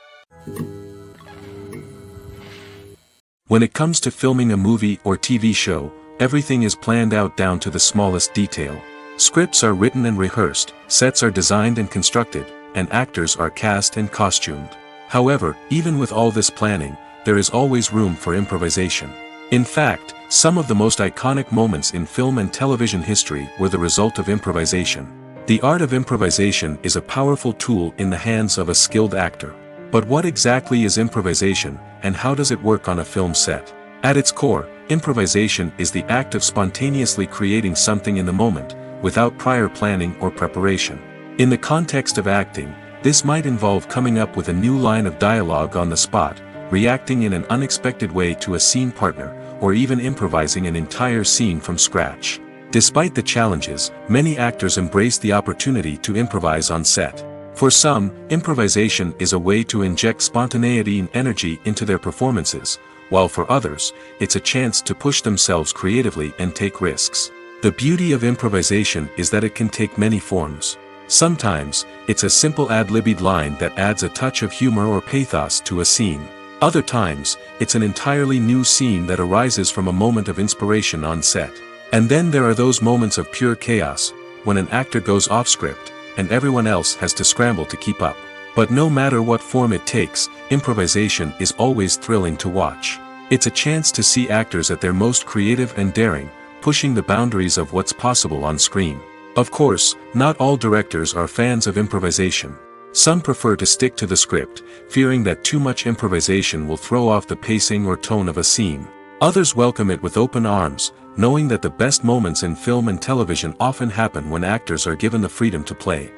When it comes to filming a movie or TV show, everything is planned out down to the smallest detail. Scripts are written and rehearsed, sets are designed and constructed, and actors are cast and costumed. However, even with all this planning, there is always room for improvisation. In fact, some of the most iconic moments in film and television history were the result of improvisation. The art of improvisation is a powerful tool in the hands of a skilled actor. But what exactly is improvisation, and how does it work on a film set? At its core, improvisation is the act of spontaneously creating something in the moment, without prior planning or preparation. In the context of acting, this might involve coming up with a new line of dialogue on the spot, reacting in an unexpected way to a scene partner, or even improvising an entire scene from scratch. Despite the challenges, many actors embrace the opportunity to improvise on set. For some, improvisation is a way to inject spontaneity and energy into their performances, while for others, it's a chance to push themselves creatively and take risks. The beauty of improvisation is that it can take many forms. Sometimes, it's a simple ad-libbed line that adds a touch of humor or pathos to a scene. Other times, it's an entirely new scene that arises from a moment of inspiration on set. And then there are those moments of pure chaos, when an actor goes off script, and everyone else has to scramble to keep up. But no matter what form it takes, improvisation is always thrilling to watch. It's a chance to see actors at their most creative and daring, pushing the boundaries of what's possible on screen. Of course, not all directors are fans of improvisation. Some prefer to stick to the script, fearing that too much improvisation will throw off the pacing or tone of a scene. Others welcome it with open arms, knowing that the best moments in film and television often happen when actors are given the freedom to play.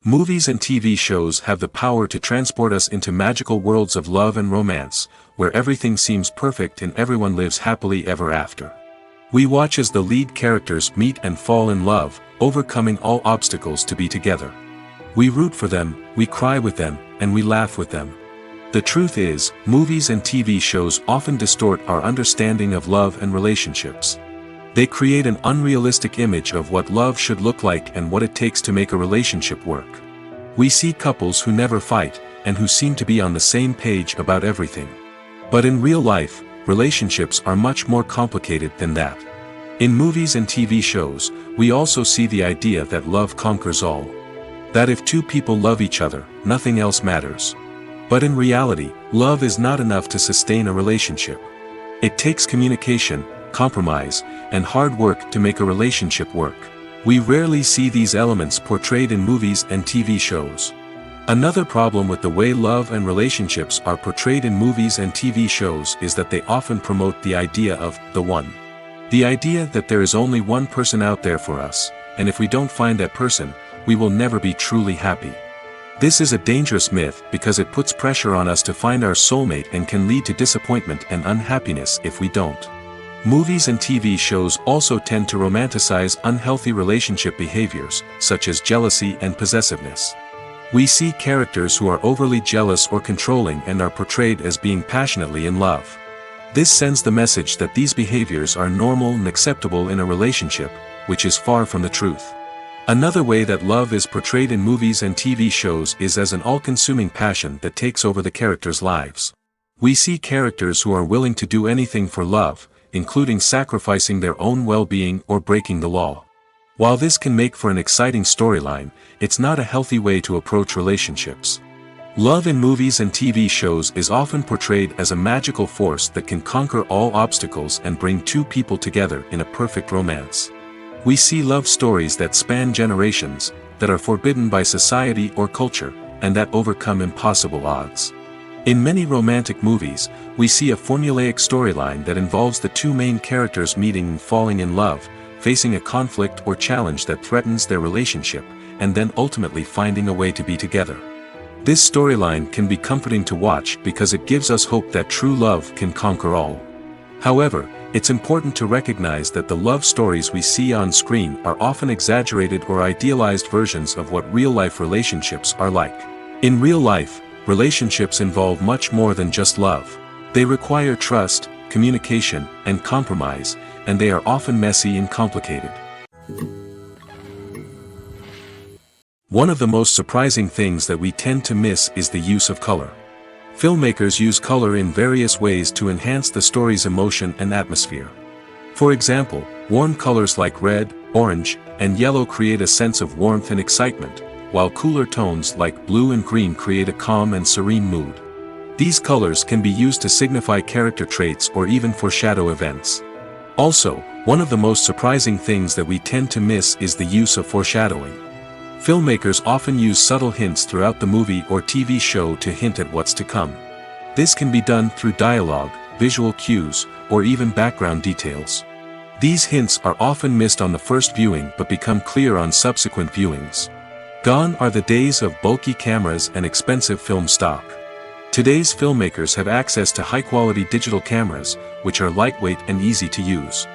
Movies and TV shows have the power to transport us into magical worlds of love and romance, where everything seems perfect and everyone lives happily ever after. We watch as the lead characters meet and fall in love, overcoming all obstacles to be together. We root for them, we cry with them, and we laugh with them. The truth is, movies and TV shows often distort our understanding of love and relationships. They create an unrealistic image of what love should look like and what it takes to make a relationship work. We see couples who never fight, and who seem to be on the same page about everything. But in real life, relationships are much more complicated than that. In movies and TV shows, we also see the idea that love conquers all. That if two people love each other, nothing else matters. But in reality, love is not enough to sustain a relationship. It takes communication, compromise, and hard work to make a relationship work. We rarely see these elements portrayed in movies and TV shows. Another problem with the way love and relationships are portrayed in movies and TV shows is that they often promote the idea of the one. The idea that there is only one person out there for us, and if we don't find that person, we will never be truly happy. This is a dangerous myth because it puts pressure on us to find our soulmate and can lead to disappointment and unhappiness if we don't. Movies and TV shows also tend to romanticize unhealthy relationship behaviors, such as jealousy and possessiveness. We see characters who are overly jealous or controlling and are portrayed as being passionately in love. This sends the message that these behaviors are normal and acceptable in a relationship, which is far from the truth. Another way that love is portrayed in movies and TV shows is as an all-consuming passion that takes over the characters' lives. We see characters who are willing to do anything for love, including sacrificing their own well-being or breaking the law. While this can make for an exciting storyline, it's not a healthy way to approach relationships. Love in movies and TV shows is often portrayed as a magical force that can conquer all obstacles and bring two people together in a perfect romance. We see love stories that span generations, that are forbidden by society or culture, and that overcome impossible odds. In many romantic movies, we see a formulaic storyline that involves the two main characters meeting and falling in love, facing a conflict or challenge that threatens their relationship, and then ultimately finding a way to be together. This storyline can be comforting to watch because it gives us hope that true love can conquer all. However, it's important to recognize that the love stories we see on screen are often exaggerated or idealized versions of what real-life relationships are like. In real life, relationships involve much more than just love. They require trust, communication, and compromise, and they are often messy and complicated. One of the most surprising things that we tend to miss is the use of color. Filmmakers use color in various ways to enhance the story's emotion and atmosphere. For example, warm colors like red, orange, and yellow create a sense of warmth and excitement, while cooler tones like blue and green create a calm and serene mood. These colors can be used to signify character traits or even foreshadow events. Also, one of the most surprising things that we tend to miss is the use of foreshadowing. Filmmakers often use subtle hints throughout the movie or TV show to hint at what's to come. This can be done through dialogue, visual cues, or even background details. These hints are often missed on the first viewing but become clear on subsequent viewings. Gone are the days of bulky cameras and expensive film stock. Today's filmmakers have access to high-quality digital cameras, which are lightweight and easy to use.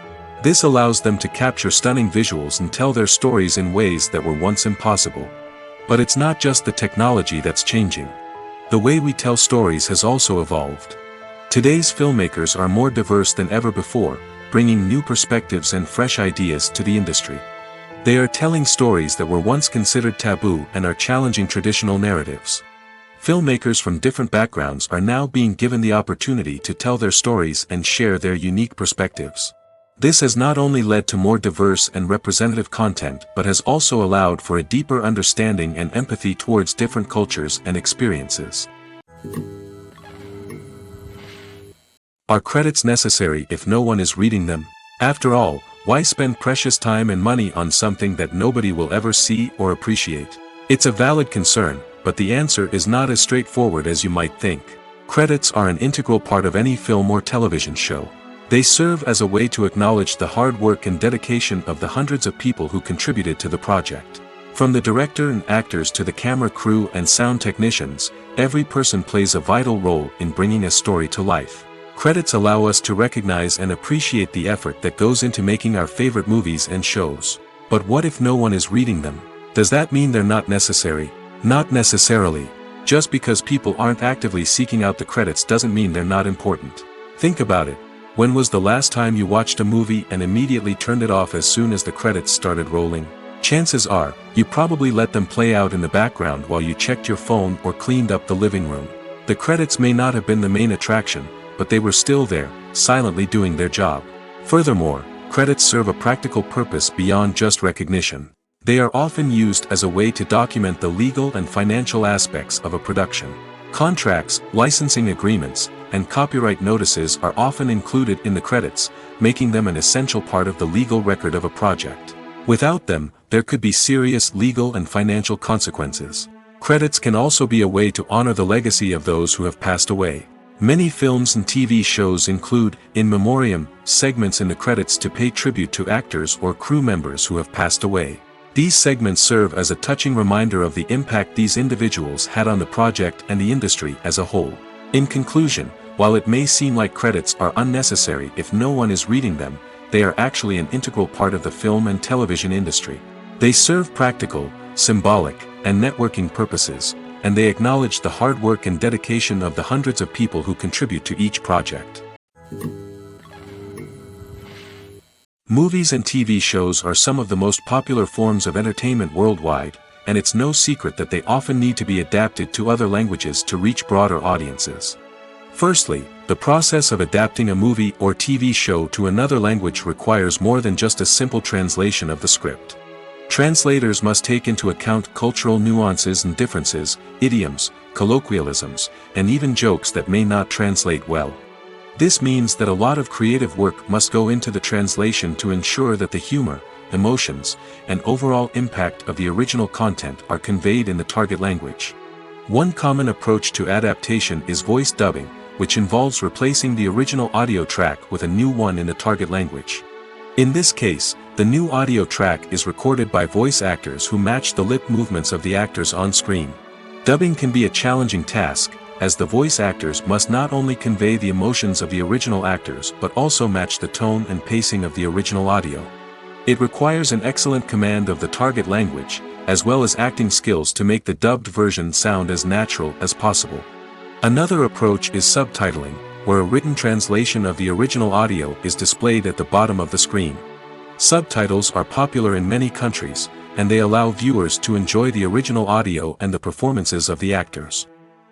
This allows them to capture stunning visuals and tell their stories in ways that were once impossible. But it's not just the technology that's changing. The way we tell stories has also evolved. Today's filmmakers are more diverse than ever before, bringing new perspectives and fresh ideas to the industry. They are telling stories that were once considered taboo and are challenging traditional narratives. Filmmakers from different backgrounds are now being given the opportunity to tell their stories and share their unique perspectives. This has not only led to more diverse and representative content but has also allowed for a deeper understanding and empathy towards different cultures and experiences. Are credits necessary if no one is reading them? After all, why spend precious time and money on something that nobody will ever see or appreciate? It's a valid concern, but the answer is not as straightforward as you might think. Credits are an integral part of any film or television show. They serve as a way to acknowledge the hard work and dedication of the hundreds of people who contributed to the project. From the director and actors to the camera crew and sound technicians, every person plays a vital role in bringing a story to life. Credits allow us to recognize and appreciate the effort that goes into making our favorite movies and shows. But what if no one is reading them? Does that mean they're not necessary? Not necessarily. Just because people aren't actively seeking out the credits doesn't mean they're not important. Think about it. When was the last time you watched a movie and immediately turned it off as soon as the credits started rolling? Chances are, you probably let them play out in the background while you checked your phone or cleaned up the living room. The credits may not have been the main attraction, but they were still there, silently doing their job. Furthermore, credits serve a practical purpose beyond just recognition. They are often used as a way to document the legal and financial aspects of a production. Contracts, licensing agreements, and copyright notices are often included in the credits, making them an essential part of the legal record of a project. Without them, there could be serious legal and financial consequences. Credits can also be a way to honor the legacy of those who have passed away. Many films and TV shows include, in memoriam, segments in the credits to pay tribute to actors or crew members who have passed away. These segments serve as a touching reminder of the impact these individuals had on the project and the industry as a whole. In conclusion, while it may seem like credits are unnecessary if no one is reading them, they are actually an integral part of the film and television industry. They serve practical, symbolic, and networking purposes, and they acknowledge the hard work and dedication of the hundreds of people who contribute to each project. Movies and TV shows are some of the most popular forms of entertainment worldwide, and it's no secret that they often need to be adapted to other languages to reach broader audiences. Firstly, the process of adapting a movie or TV show to another language requires more than just a simple translation of the script. Translators must take into account cultural nuances and differences, idioms, colloquialisms, and even jokes that may not translate well. This means that a lot of creative work must go into the translation to ensure that the humor, emotions, and overall impact of the original content are conveyed in the target language. One common approach to adaptation is voice dubbing, which involves replacing the original audio track with a new one in the target language. In this case, the new audio track is recorded by voice actors who match the lip movements of the actors on screen. Dubbing can be a challenging task, as the voice actors must not only convey the emotions of the original actors but also match the tone and pacing of the original audio. It requires an excellent command of the target language, as well as acting skills to make the dubbed version sound as natural as possible. Another approach is subtitling, where a written translation of the original audio is displayed at the bottom of the screen. Subtitles are popular in many countries, and they allow viewers to enjoy the original audio and the performances of the actors.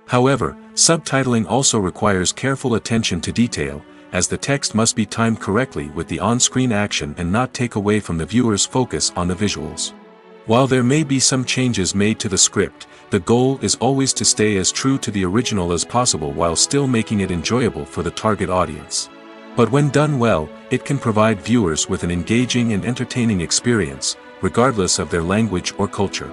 However, subtitling also requires careful attention to detail, as the text must be timed correctly with the on-screen action and not take away from the viewer's focus on the visuals. While there may be some changes made to the script, the goal is always to stay as true to the original as possible while still making it enjoyable for the target audience. But when done well, it can provide viewers with an engaging and entertaining experience, regardless of their language or culture.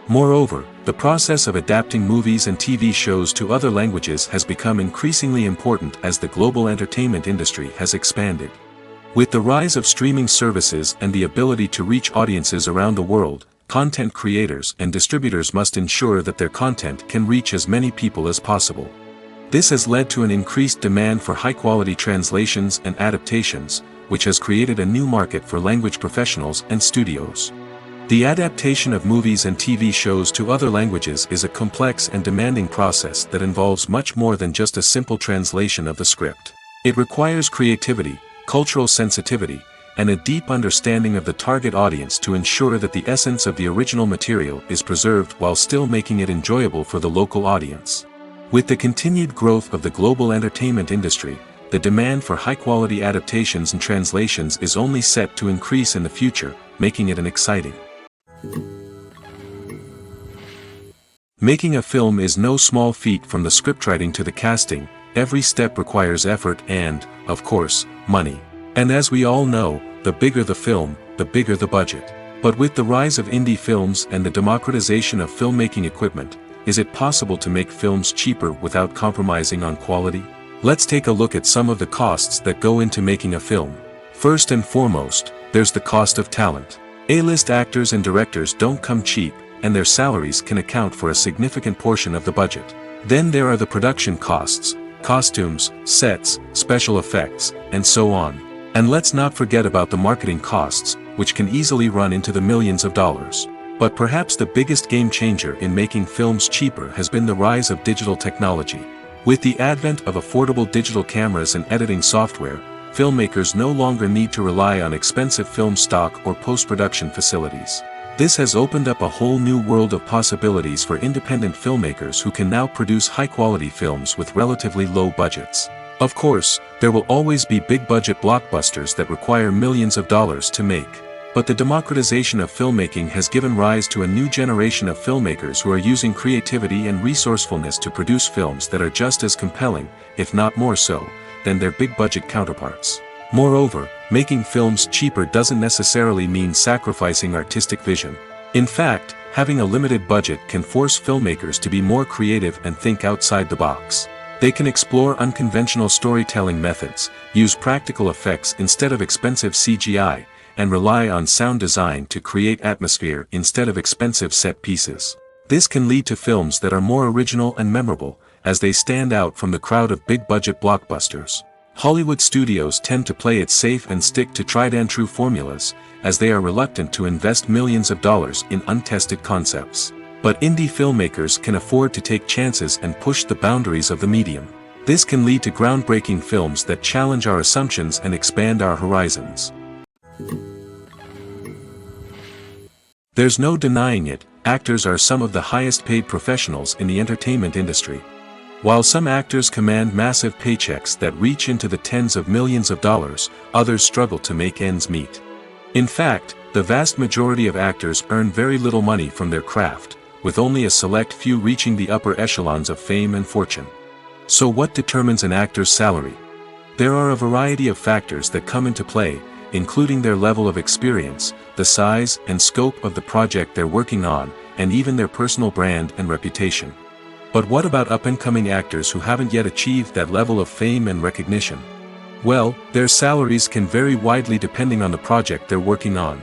Moreover, the process of adapting movies and TV shows to other languages has become increasingly important as the global entertainment industry has expanded. With the rise of streaming services and the ability to reach audiences around the world, content creators and distributors must ensure that their content can reach as many people as possible. This has led to an increased demand for high-quality translations and adaptations, which has created a new market for language professionals and studios. The adaptation of movies and TV shows to other languages is a complex and demanding process that involves much more than just a simple translation of the script. It requires creativity, cultural sensitivity, and a deep understanding of the target audience to ensure that the essence of the original material is preserved while still making it enjoyable for the local audience. With the continued growth of the global entertainment industry, the demand for high-quality adaptations and translations is only set to increase in the future, making it an exciting. Making a film is no small feat. From the scriptwriting to the casting, every step requires effort and, of course, money. And as we all know, the bigger the film, the bigger the budget. But with the rise of indie films and the democratization of filmmaking equipment, is it possible to make films cheaper without compromising on quality? Let's take a look at some of the costs that go into making a film. First and foremost, there's the cost of talent. A-list actors and directors don't come cheap, and their salaries can account for a significant portion of the budget. Then there are the production costs, costumes, sets, special effects, and so on. And let's not forget about the marketing costs, which can easily run into the millions of dollars. But perhaps the biggest game changer in making films cheaper has been the rise of digital technology. With the advent of affordable digital cameras and editing software, filmmakers no longer need to rely on expensive film stock or post-production facilities. This has opened up a whole new world of possibilities for independent filmmakers who can now produce high-quality films with relatively low budgets. Of course, there will always be big-budget blockbusters that require millions of dollars to make. But the democratization of filmmaking has given rise to a new generation of filmmakers who are using creativity and resourcefulness to produce films that are just as compelling, if not more so, than their big-budget counterparts. Moreover, making films cheaper doesn't necessarily mean sacrificing artistic vision. In fact, having a limited budget can force filmmakers to be more creative and think outside the box. They can explore unconventional storytelling methods, use practical effects instead of expensive CGI, and rely on sound design to create atmosphere instead of expensive set pieces. This can lead to films that are more original and memorable, as they stand out from the crowd of big-budget blockbusters. Hollywood studios tend to play it safe and stick to tried-and-true formulas, as they are reluctant to invest millions of dollars in untested concepts. But indie filmmakers can afford to take chances and push the boundaries of the medium. This can lead to groundbreaking films that challenge our assumptions and expand our horizons. There's no denying it, actors are some of the highest paid professionals in the entertainment industry. While some actors command massive paychecks that reach into the tens of millions of dollars, others struggle to make ends meet. In fact, the vast majority of actors earn very little money from their craft, with only a select few reaching the upper echelons of fame and fortune. So what determines an actor's salary? There are a variety of factors that come into play, including their level of experience, the size and scope of the project they're working on, and even their personal brand and reputation. But what about up-and-coming actors who haven't yet achieved that level of fame and recognition? Well, their salaries can vary widely depending on the project they're working on.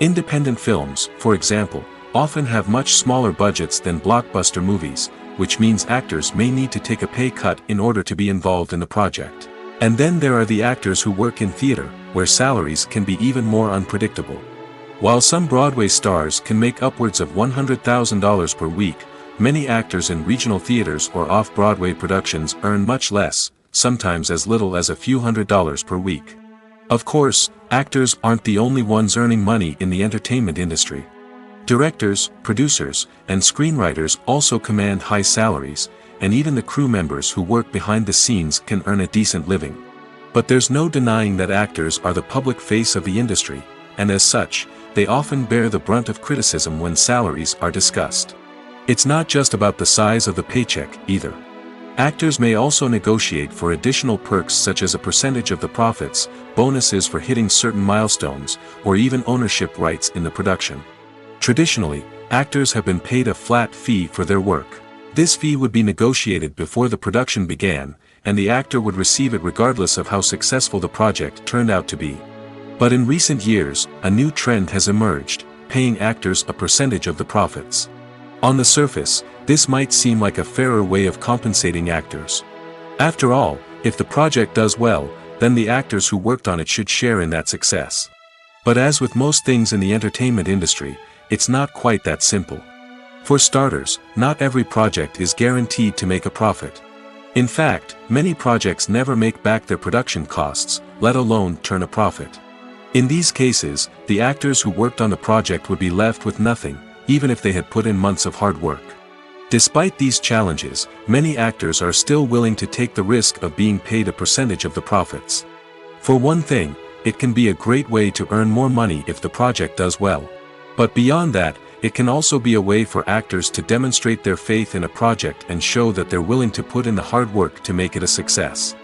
Independent films, for example, often have much smaller budgets than blockbuster movies, which means actors may need to take a pay cut in order to be involved in the project. And then there are the actors who work in theater, where salaries can be even more unpredictable. While some Broadway stars can make upwards of $100,000 per week, many actors in regional theaters or off-Broadway productions earn much less, sometimes as little as a few $100s per week. Of course, actors aren't the only ones earning money in the entertainment industry. Directors, producers, and screenwriters also command high salaries, and even the crew members who work behind the scenes can earn a decent living. But there's no denying that actors are the public face of the industry, and as such, they often bear the brunt of criticism when salaries are discussed. It's not just about the size of the paycheck, either. Actors may also negotiate for additional perks such as a percentage of the profits, bonuses for hitting certain milestones, or even ownership rights in the production. Traditionally, actors have been paid a flat fee for their work. This fee would be negotiated before the production began, and the actor would receive it regardless of how successful the project turned out to be. But in recent years, a new trend has emerged, paying actors a percentage of the profits. On the surface, this might seem like a fairer way of compensating actors. After all, if the project does well, then the actors who worked on it should share in that success. But as with most things in the entertainment industry, it's not quite that simple. For starters, not every project is guaranteed to make a profit. In fact, many projects never make back their production costs, let alone turn a profit. In these cases, the actors who worked on the project would be left with nothing, even if they had put in months of hard work. Despite these challenges, many actors are still willing to take the risk of being paid a percentage of the profits. For one thing, it can be a great way to earn more money if the project does well. But beyond that, it can also be a way for actors to demonstrate their faith in a project and show that they're willing to put in the hard work to make it a success.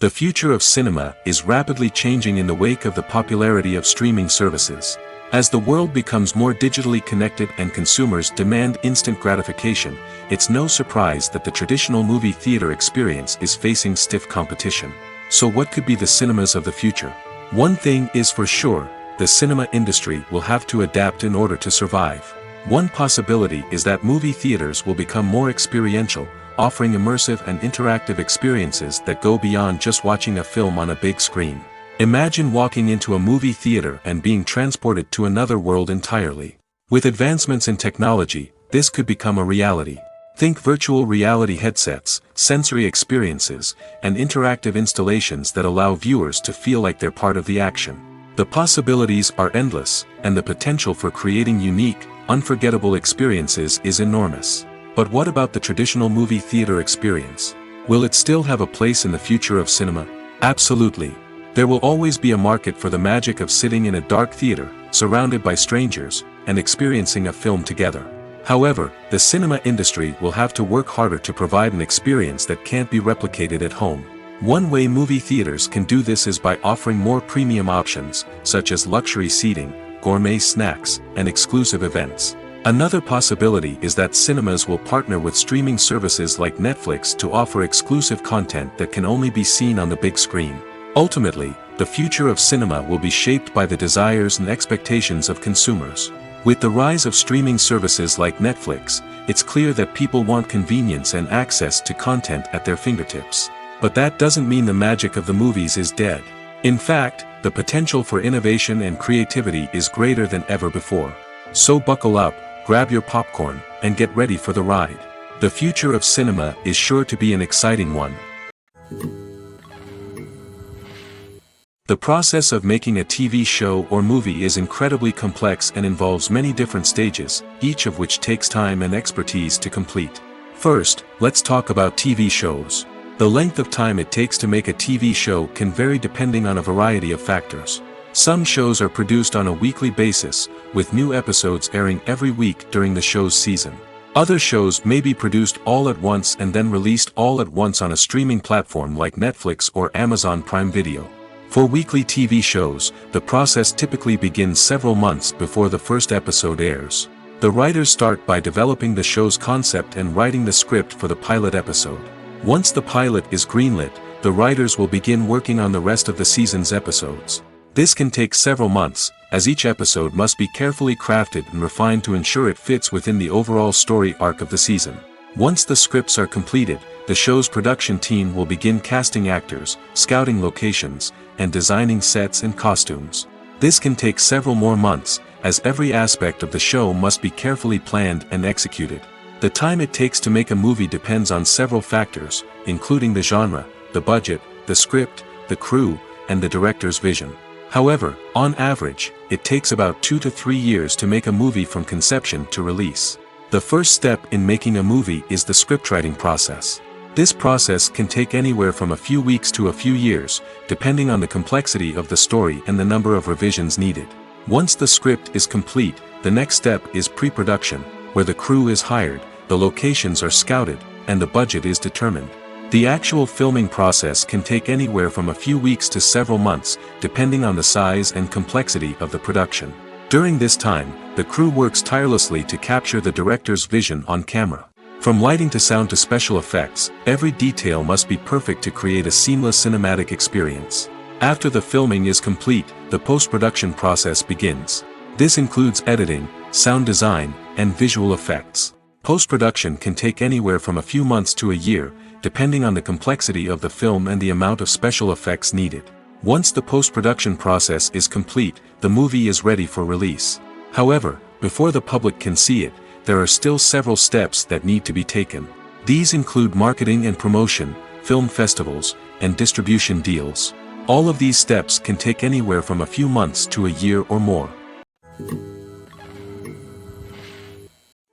The future of cinema is rapidly changing in the wake of the popularity of streaming services. As the world becomes more digitally connected and consumers demand instant gratification, it's no surprise that the traditional movie theater experience is facing stiff competition. So what could be the cinemas of the future? One thing is for sure, the cinema industry will have to adapt in order to survive. One possibility is that movie theaters will become more experiential, offering immersive and interactive experiences that go beyond just watching a film on a big screen. Imagine walking into a movie theater and being transported to another world entirely. With advancements in technology, this could become a reality. Think virtual reality headsets, sensory experiences, and interactive installations that allow viewers to feel like they're part of the action. The possibilities are endless, and the potential for creating unique, unforgettable experiences is enormous. But what about the traditional movie theater experience? Will it still have a place in the future of cinema? Absolutely. There will always be a market for the magic of sitting in a dark theater, surrounded by strangers, and experiencing a film together. However, the cinema industry will have to work harder to provide an experience that can't be replicated at home. One way movie theaters can do this is by offering more premium options, such as luxury seating, gourmet snacks, and exclusive events. Another possibility is that cinemas will partner with streaming services like Netflix to offer exclusive content that can only be seen on the big screen. Ultimately, the future of cinema will be shaped by the desires and expectations of consumers. With the rise of streaming services like Netflix, it's clear that people want convenience and access to content at their fingertips. But that doesn't mean the magic of the movies is dead. In fact, The potential for innovation and creativity is greater than ever before. So buckle up, grab your popcorn, and get ready for the ride. The future of cinema is sure to be an exciting one. The process of making a TV show or movie is incredibly complex and involves many different stages, each of which takes time and expertise to complete. First, let's talk about TV shows. The length of time it takes to make a TV show can vary depending on a variety of factors. Some shows are produced on a weekly basis, with new episodes airing every week during the show's season. Other shows may be produced all at once and then released all at once on a streaming platform like Netflix or Amazon Prime Video. For weekly TV shows, the process typically begins several months before the first episode airs. The writers start by developing the show's concept and writing the script for the pilot episode. Once the pilot is greenlit, the writers will begin working on the rest of the season's episodes. This can take several months, as each episode must be carefully crafted and refined to ensure it fits within the overall story arc of the season. Once the scripts are completed, the show's production team will begin casting actors, scouting locations, and designing sets and costumes. This can take several more months, as every aspect of the show must be carefully planned and executed. The time it takes to make a movie depends on several factors, including the genre, the budget, the script, the crew, and the director's vision. However, on average, it takes about 2 to 3 years to make a movie from conception to release. The first step in making a movie is the scriptwriting process. This process can take anywhere from a few weeks to a few years, depending on the complexity of the story and the number of revisions needed. Once the script is complete, the next step is pre-production, where the crew is hired, the locations are scouted, and the budget is determined. The actual filming process can take anywhere from a few weeks to several months, depending on the size and complexity of the production. During this time, the crew works tirelessly to capture the director's vision on camera. From lighting to sound to special effects, every detail must be perfect to create a seamless cinematic experience. After the filming is complete, the post-production process begins. This includes editing, sound design, and visual effects. Post-production can take anywhere from a few months to a year, depending on the complexity of the film and the amount of special effects needed. Once the post-production process is complete, the movie is ready for release. However, before the public can see it, there are still several steps that need to be taken. These include marketing and promotion, film festivals, and distribution deals. All of these steps can take anywhere from a few months to a year or more.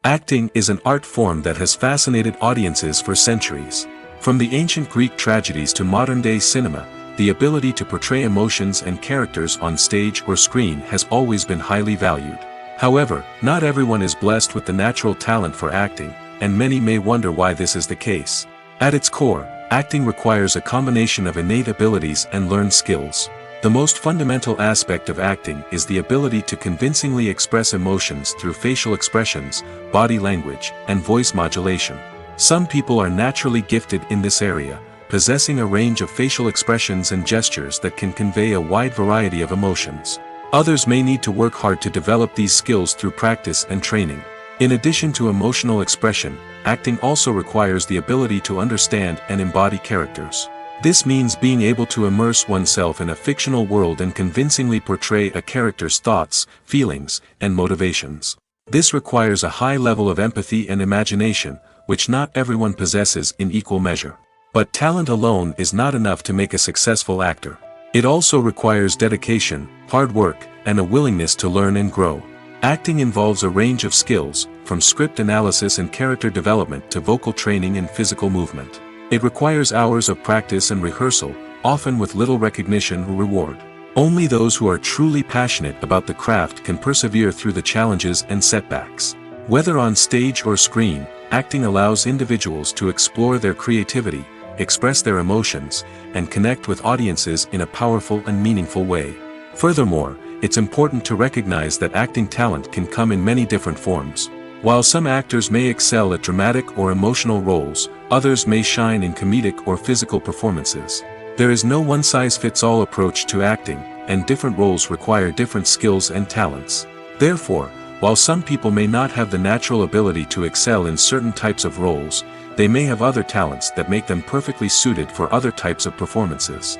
Acting is an art form that has fascinated audiences for centuries. From the ancient Greek tragedies to modern-day cinema, the ability to portray emotions and characters on stage or screen has always been highly valued. However, not everyone is blessed with the natural talent for acting, and many may wonder why this is the case. At its core, acting requires a combination of innate abilities and learned skills. The most fundamental aspect of acting is the ability to convincingly express emotions through facial expressions, body language, and voice modulation. Some people are naturally gifted in this area, possessing a range of facial expressions and gestures that can convey a wide variety of emotions. Others may need to work hard to develop these skills through practice and training. In addition to emotional expression, acting also requires the ability to understand and embody characters. This means being able to immerse oneself in a fictional world and convincingly portray a character's thoughts, feelings, and motivations. This requires a high level of empathy and imagination, which not everyone possesses in equal measure. But talent alone is not enough to make a successful actor. It also requires dedication, hard work, and a willingness to learn and grow. Acting involves a range of skills, from script analysis and character development to vocal training and physical movement. It requires hours of practice and rehearsal, often with little recognition or reward. Only those who are truly passionate about the craft can persevere through the challenges and setbacks. Whether on stage or screen, acting allows individuals to explore their creativity, express their emotions, and connect with audiences in a powerful and meaningful way. Furthermore, it's important to recognize that acting talent can come in many different forms. While some actors may excel at dramatic or emotional roles, others may shine in comedic or physical performances. There is no one-size-fits-all approach to acting, and different roles require different skills and talents. Therefore, while some people may not have the natural ability to excel in certain types of roles, they may have other talents that make them perfectly suited for other types of performances.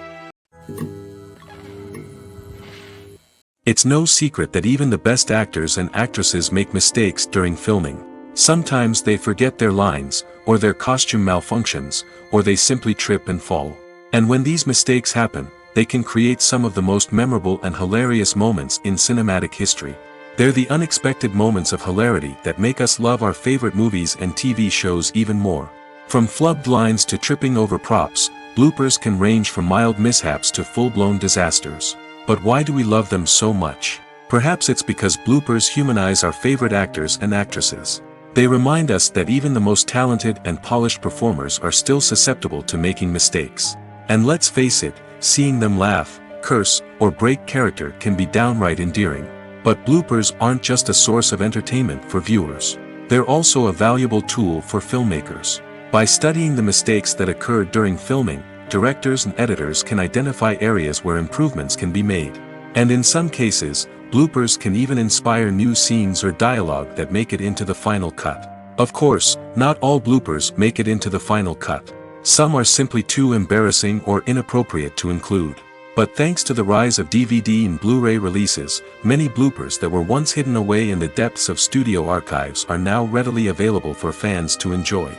It's no secret that even the best actors and actresses make mistakes during filming. Sometimes they forget their lines, or their costume malfunctions, or they simply trip and fall. And when these mistakes happen, they can create some of the most memorable and hilarious moments in cinematic history. They're the unexpected moments of hilarity that make us love our favorite movies and TV shows even more. From flubbed lines to tripping over props, bloopers can range from mild mishaps to full-blown disasters. But why do we love them so much? Perhaps it's because bloopers humanize our favorite actors and actresses. They remind us that even the most talented and polished performers are still susceptible to making mistakes. And let's face it, seeing them laugh, curse, or break character can be downright endearing. But bloopers aren't just a source of entertainment for viewers. They're also a valuable tool for filmmakers. By studying the mistakes that occurred during filming, directors and editors can identify areas where improvements can be made. And in some cases, bloopers can even inspire new scenes or dialogue that make it into the final cut. Of course, not all bloopers make it into the final cut. Some are simply too embarrassing or inappropriate to include. But thanks to the rise of DVD and Blu-ray releases, many bloopers that were once hidden away in the depths of studio archives are now readily available for fans to enjoy.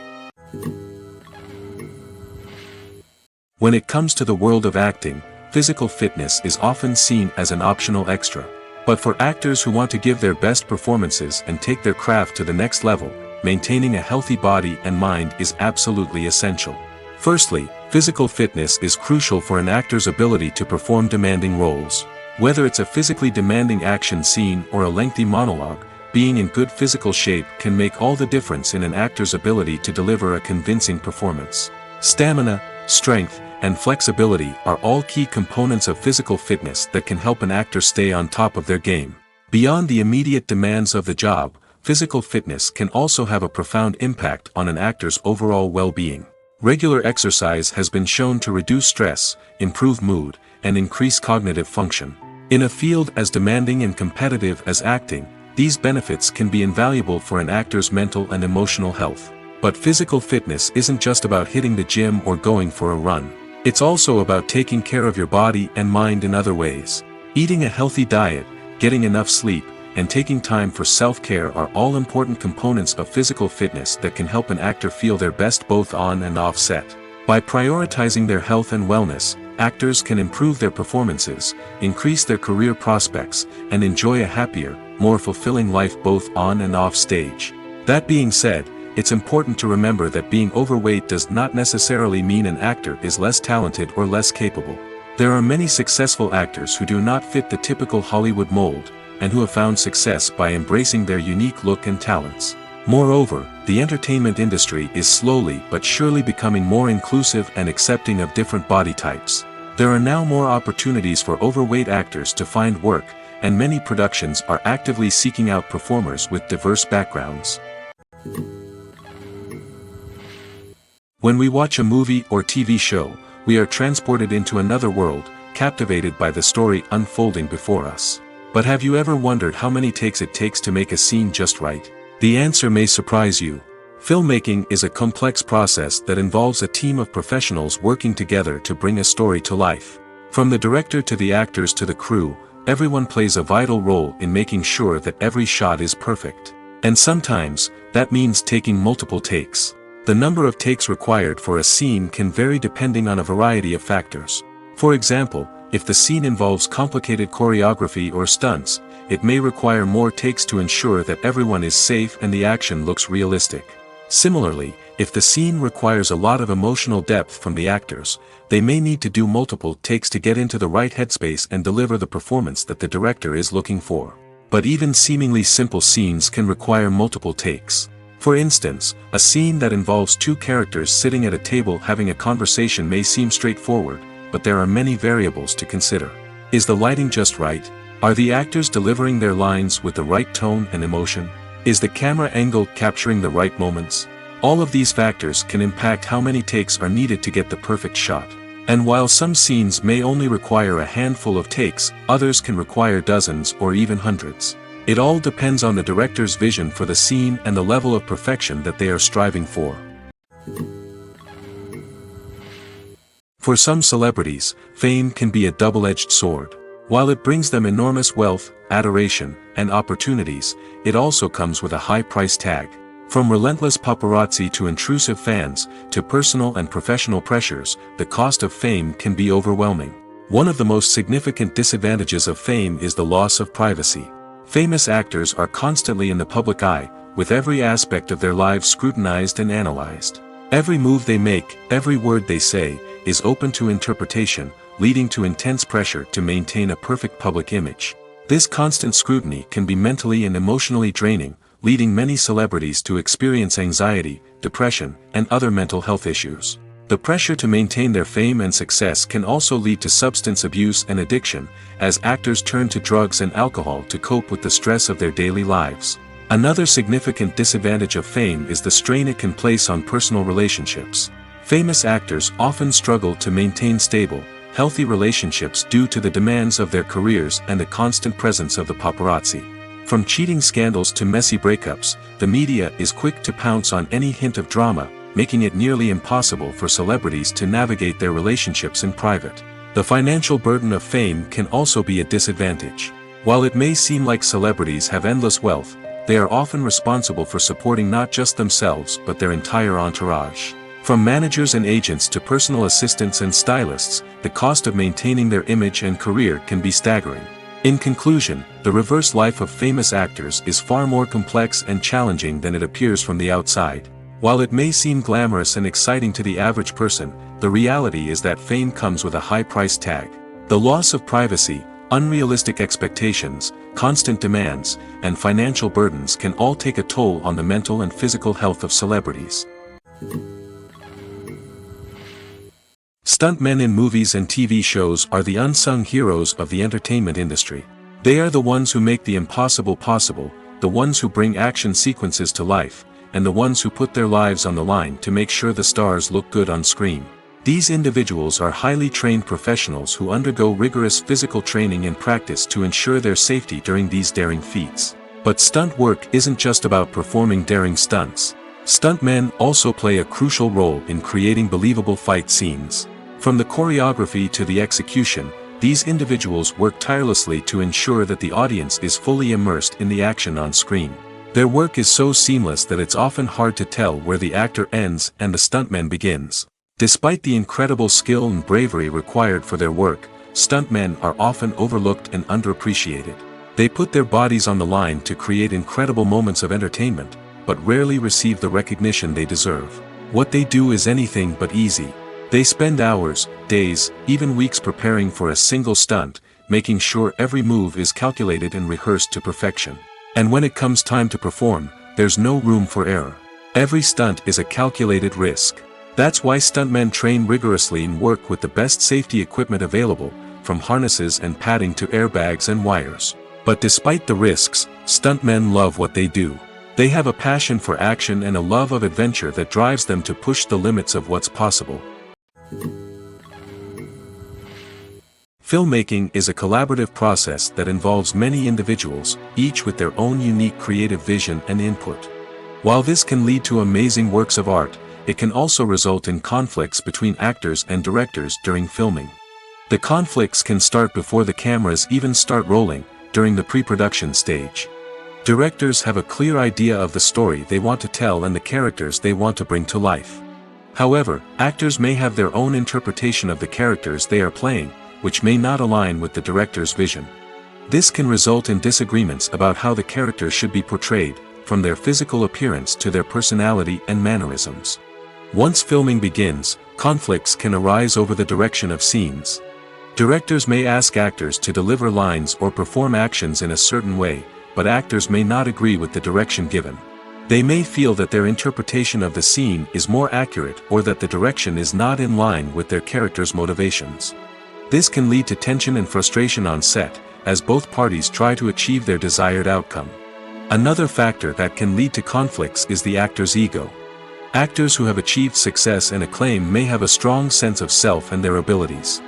When it comes to the world of acting, physical fitness is often seen as an optional extra. But for actors who want to give their best performances and take their craft to the next level, maintaining a healthy body and mind is absolutely essential. Firstly, physical fitness is crucial for an actor's ability to perform demanding roles. Whether it's a physically demanding action scene or a lengthy monologue, being in good physical shape can make all the difference in an actor's ability to deliver a convincing performance. Stamina, strength, and flexibility are all key components of physical fitness that can help an actor stay on top of their game. Beyond the immediate demands of the job, physical fitness can also have a profound impact on an actor's overall well-being. Regular exercise has been shown to reduce stress, improve mood, and increase cognitive function. In a field as demanding and competitive as acting, these benefits can be invaluable for an actor's mental and emotional health. But physical fitness isn't just about hitting the gym or going for a run. It's also about taking care of your body and mind in other ways. Eating a healthy diet, getting enough sleep, and taking time for self-care are all important components of physical fitness that can help an actor feel their best both on and off set. By prioritizing their health and wellness, actors can improve their performances, increase their career prospects, and enjoy a happier, more fulfilling life both on and off stage. That being said, it's important to remember that being overweight does not necessarily mean an actor is less talented or less capable. There are many successful actors who do not fit the typical Hollywood mold, and who have found success by embracing their unique look and talents. Moreover, the entertainment industry is slowly but surely becoming more inclusive and accepting of different body types. There are now more opportunities for overweight actors to find work, and many productions are actively seeking out performers with diverse backgrounds. When we watch a movie or TV show, we are transported into another world, captivated by the story unfolding before us. But have you ever wondered how many takes it takes to make a scene just right? The answer may surprise you. Filmmaking is a complex process that involves a team of professionals working together to bring a story to life. From the director to the actors to the crew, everyone plays a vital role in making sure that every shot is perfect. And sometimes, that means taking multiple takes. The number of takes required for a scene can vary depending on a variety of factors. For example, if the scene involves complicated choreography or stunts, it may require more takes to ensure that everyone is safe and the action looks realistic. Similarly, if the scene requires a lot of emotional depth from the actors, they may need to do multiple takes to get into the right headspace and deliver the performance that the director is looking for. But even seemingly simple scenes can require multiple takes. For instance, a scene that involves two characters sitting at a table having a conversation may seem straightforward, but there are many variables to consider. Is the lighting just right? Are the actors delivering their lines with the right tone and emotion? Is the camera angle capturing the right moments? All of these factors can impact how many takes are needed to get the perfect shot. And while some scenes may only require a handful of takes, others can require dozens or even hundreds. It all depends on the director's vision for the scene and the level of perfection that they are striving for. For some celebrities, fame can be a double-edged sword. While it brings them enormous wealth, adoration, and opportunities, it also comes with a high price tag. From relentless paparazzi to intrusive fans, to personal and professional pressures, the cost of fame can be overwhelming. One of the most significant disadvantages of fame is the loss of privacy. Famous actors are constantly in the public eye, with every aspect of their lives scrutinized and analyzed. Every move they make, every word they say, is open to interpretation, leading to intense pressure to maintain a perfect public image. This constant scrutiny can be mentally and emotionally draining, leading many celebrities to experience anxiety, depression, and other mental health issues. The pressure to maintain their fame and success can also lead to substance abuse and addiction, as actors turn to drugs and alcohol to cope with the stress of their daily lives. Another significant disadvantage of fame is the strain it can place on personal relationships. Famous actors often struggle to maintain stable, healthy relationships due to the demands of their careers and the constant presence of the paparazzi. From cheating scandals to messy breakups, the media is quick to pounce on any hint of drama, making it nearly impossible for celebrities to navigate their relationships in private. The financial burden of fame can also be a disadvantage. While it may seem like celebrities have endless wealth, they are often responsible for supporting not just themselves but their entire entourage. From managers and agents to personal assistants and stylists, the cost of maintaining their image and career can be staggering. In conclusion, the reverse life of famous actors is far more complex and challenging than it appears from the outside. While it may seem glamorous and exciting to the average person, the reality is that fame comes with a high price tag. The loss of privacy, unrealistic expectations, constant demands, and financial burdens can all take a toll on the mental and physical health of celebrities. Stuntmen in movies and TV shows are the unsung heroes of the entertainment industry. They are the ones who make the impossible possible, the ones who bring action sequences to life, and the ones who put their lives on the line to make sure the stars look good on screen. These individuals are highly trained professionals who undergo rigorous physical training and practice to ensure their safety during these daring feats. But stunt work isn't just about performing daring stunts. Stuntmen also play a crucial role in creating believable fight scenes. From the choreography to the execution, these individuals work tirelessly to ensure that the audience is fully immersed in the action on screen. Their work is so seamless that it's often hard to tell where the actor ends and the stuntman begins. Despite the incredible skill and bravery required for their work, stuntmen are often overlooked and underappreciated. They put their bodies on the line to create incredible moments of entertainment, but rarely receive the recognition they deserve. What they do is anything but easy. They spend hours, days, even weeks preparing for a single stunt, making sure every move is calculated and rehearsed to perfection. And when it comes time to perform, there's no room for error. Every stunt is a calculated risk. That's why stuntmen train rigorously and work with the best safety equipment available, from harnesses and padding to airbags and wires. But despite the risks, stuntmen love what they do. They have a passion for action and a love of adventure that drives them to push the limits of what's possible. Filmmaking is a collaborative process that involves many individuals, each with their own unique creative vision and input. While this can lead to amazing works of art, it can also result in conflicts between actors and directors during filming. The conflicts can start before the cameras even start rolling, during the pre-production stage. Directors have a clear idea of the story they want to tell and the characters they want to bring to life. However, actors may have their own interpretation of the characters they are playing, which may not align with the director's vision. This can result in disagreements about how the characters should be portrayed, from their physical appearance to their personality and mannerisms. Once filming begins, conflicts can arise over the direction of scenes. Directors may ask actors to deliver lines or perform actions in a certain way, but actors may not agree with the direction given. They may feel that their interpretation of the scene is more accurate or that the direction is not in line with their character's motivations. This can lead to tension and frustration on set, as both parties try to achieve their desired outcome. Another factor that can lead to conflicts is the actor's ego. Actors who have achieved success and acclaim may have a strong sense of self and their abilities.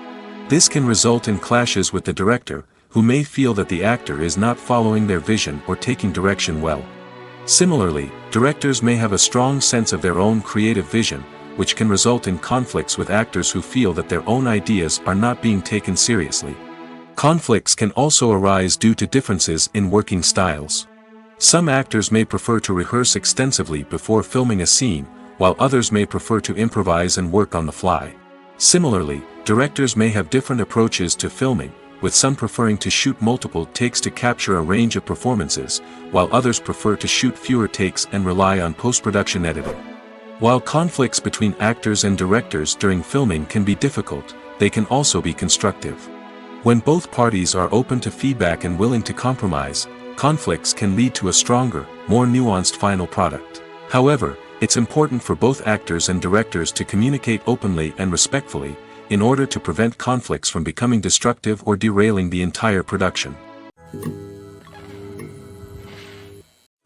This can result in clashes with the director, who may feel that the actor is not following their vision or taking direction well. Similarly, directors may have a strong sense of their own creative vision, which can result in conflicts with actors who feel that their own ideas are not being taken seriously. Conflicts can also arise due to differences in working styles. Some actors may prefer to rehearse extensively before filming a scene, while others may prefer to improvise and work on the fly. Similarly, directors may have different approaches to filming, with some preferring to shoot multiple takes to capture a range of performances, while others prefer to shoot fewer takes and rely on post-production editing. While conflicts between actors and directors during filming can be difficult, they can also be constructive. When both parties are open to feedback and willing to compromise, conflicts can lead to a stronger, more nuanced final product. However, it's important for both actors and directors to communicate openly and respectfully, in order to prevent conflicts from becoming destructive or derailing the entire production.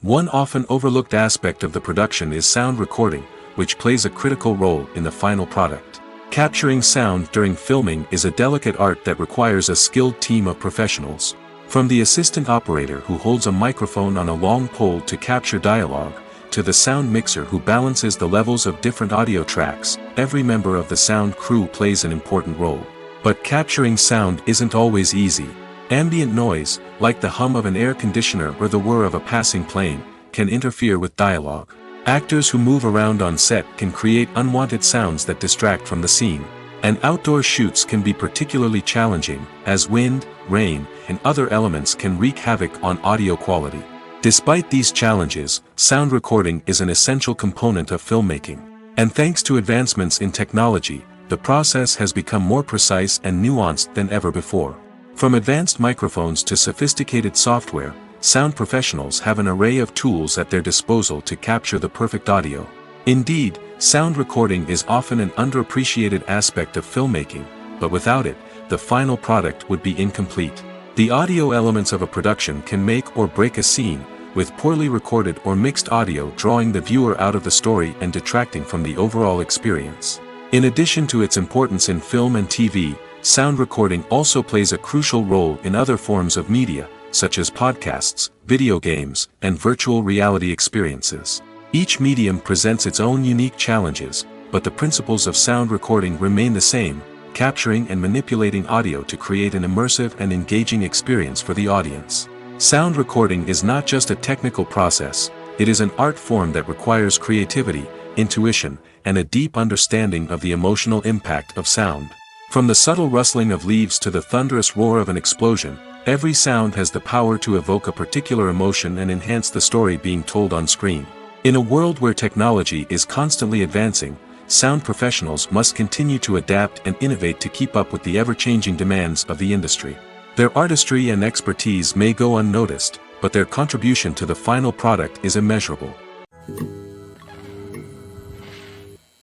One often overlooked aspect of the production is sound recording, which plays a critical role in the final product. Capturing sound during filming is a delicate art that requires a skilled team of professionals. From the assistant operator who holds a microphone on a long pole to capture dialogue, to the sound mixer who balances the levels of different audio tracks, every member of the sound crew plays an important role. But capturing sound isn't always easy. Ambient noise, like the hum of an air conditioner or the whir of a passing plane, can interfere with dialogue. Actors who move around on set can create unwanted sounds that distract from the scene. And outdoor shoots can be particularly challenging, as wind, rain, and other elements can wreak havoc on audio quality. Despite these challenges, sound recording is an essential component of filmmaking. And thanks to advancements in technology, the process has become more precise and nuanced than ever before. From advanced microphones to sophisticated software, sound professionals have an array of tools at their disposal to capture the perfect audio. Indeed, sound recording is often an underappreciated aspect of filmmaking, but without it, the final product would be incomplete. The audio elements of a production can make or break a scene, with poorly recorded or mixed audio drawing the viewer out of the story and detracting from the overall experience. In addition to its importance in film and TV, sound recording also plays a crucial role in other forms of media, such as podcasts, video games, and virtual reality experiences. Each medium presents its own unique challenges, but the principles of sound recording remain the same: capturing and manipulating audio to create an immersive and engaging experience for the audience. Sound recording is not just a technical process, it is an art form that requires creativity, intuition, and a deep understanding of the emotional impact of sound. From the subtle rustling of leaves to the thunderous roar of an explosion, every sound has the power to evoke a particular emotion and enhance the story being told on screen. In a world where technology is constantly advancing, sound professionals must continue to adapt and innovate to keep up with the ever-changing demands of the industry. Their artistry and expertise may go unnoticed, but their contribution to the final product is immeasurable.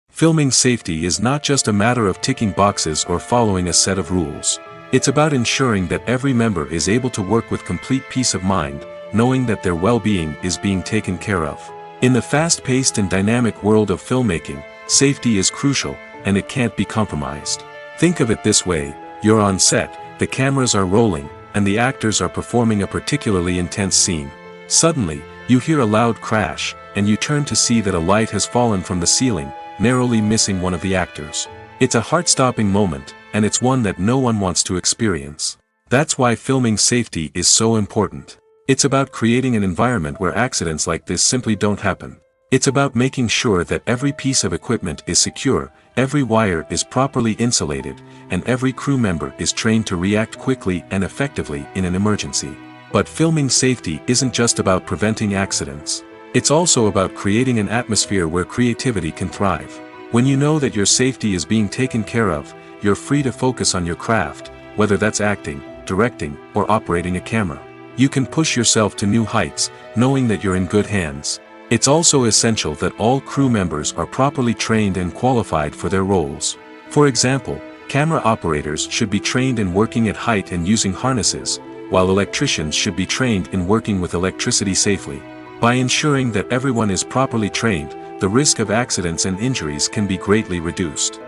Filming safety is not just a matter of ticking boxes or following a set of rules. It's about ensuring that every member is able to work with complete peace of mind, knowing that their well-being is being taken care of. In the fast-paced and dynamic world of filmmaking, safety is crucial, and it can't be compromised. Think of it this way: you're on set, the cameras are rolling, and the actors are performing a particularly intense scene. Suddenly, you hear a loud crash, and you turn to see that a light has fallen from the ceiling, narrowly missing one of the actors. It's a heart-stopping moment, and it's one that no one wants to experience. That's why filming safety is so important. It's about creating an environment where accidents like this simply don't happen. It's about making sure that every piece of equipment is secure, every wire is properly insulated, and every crew member is trained to react quickly and effectively in an emergency. But filming safety isn't just about preventing accidents. It's also about creating an atmosphere where creativity can thrive. When you know that your safety is being taken care of, you're free to focus on your craft, whether that's acting, directing, or operating a camera. You can push yourself to new heights, knowing that you're in good hands. It's also essential that all crew members are properly trained and qualified for their roles. For example, camera operators should be trained in working at height and using harnesses, while electricians should be trained in working with electricity safely. By ensuring that everyone is properly trained, the risk of accidents and injuries can be greatly reduced.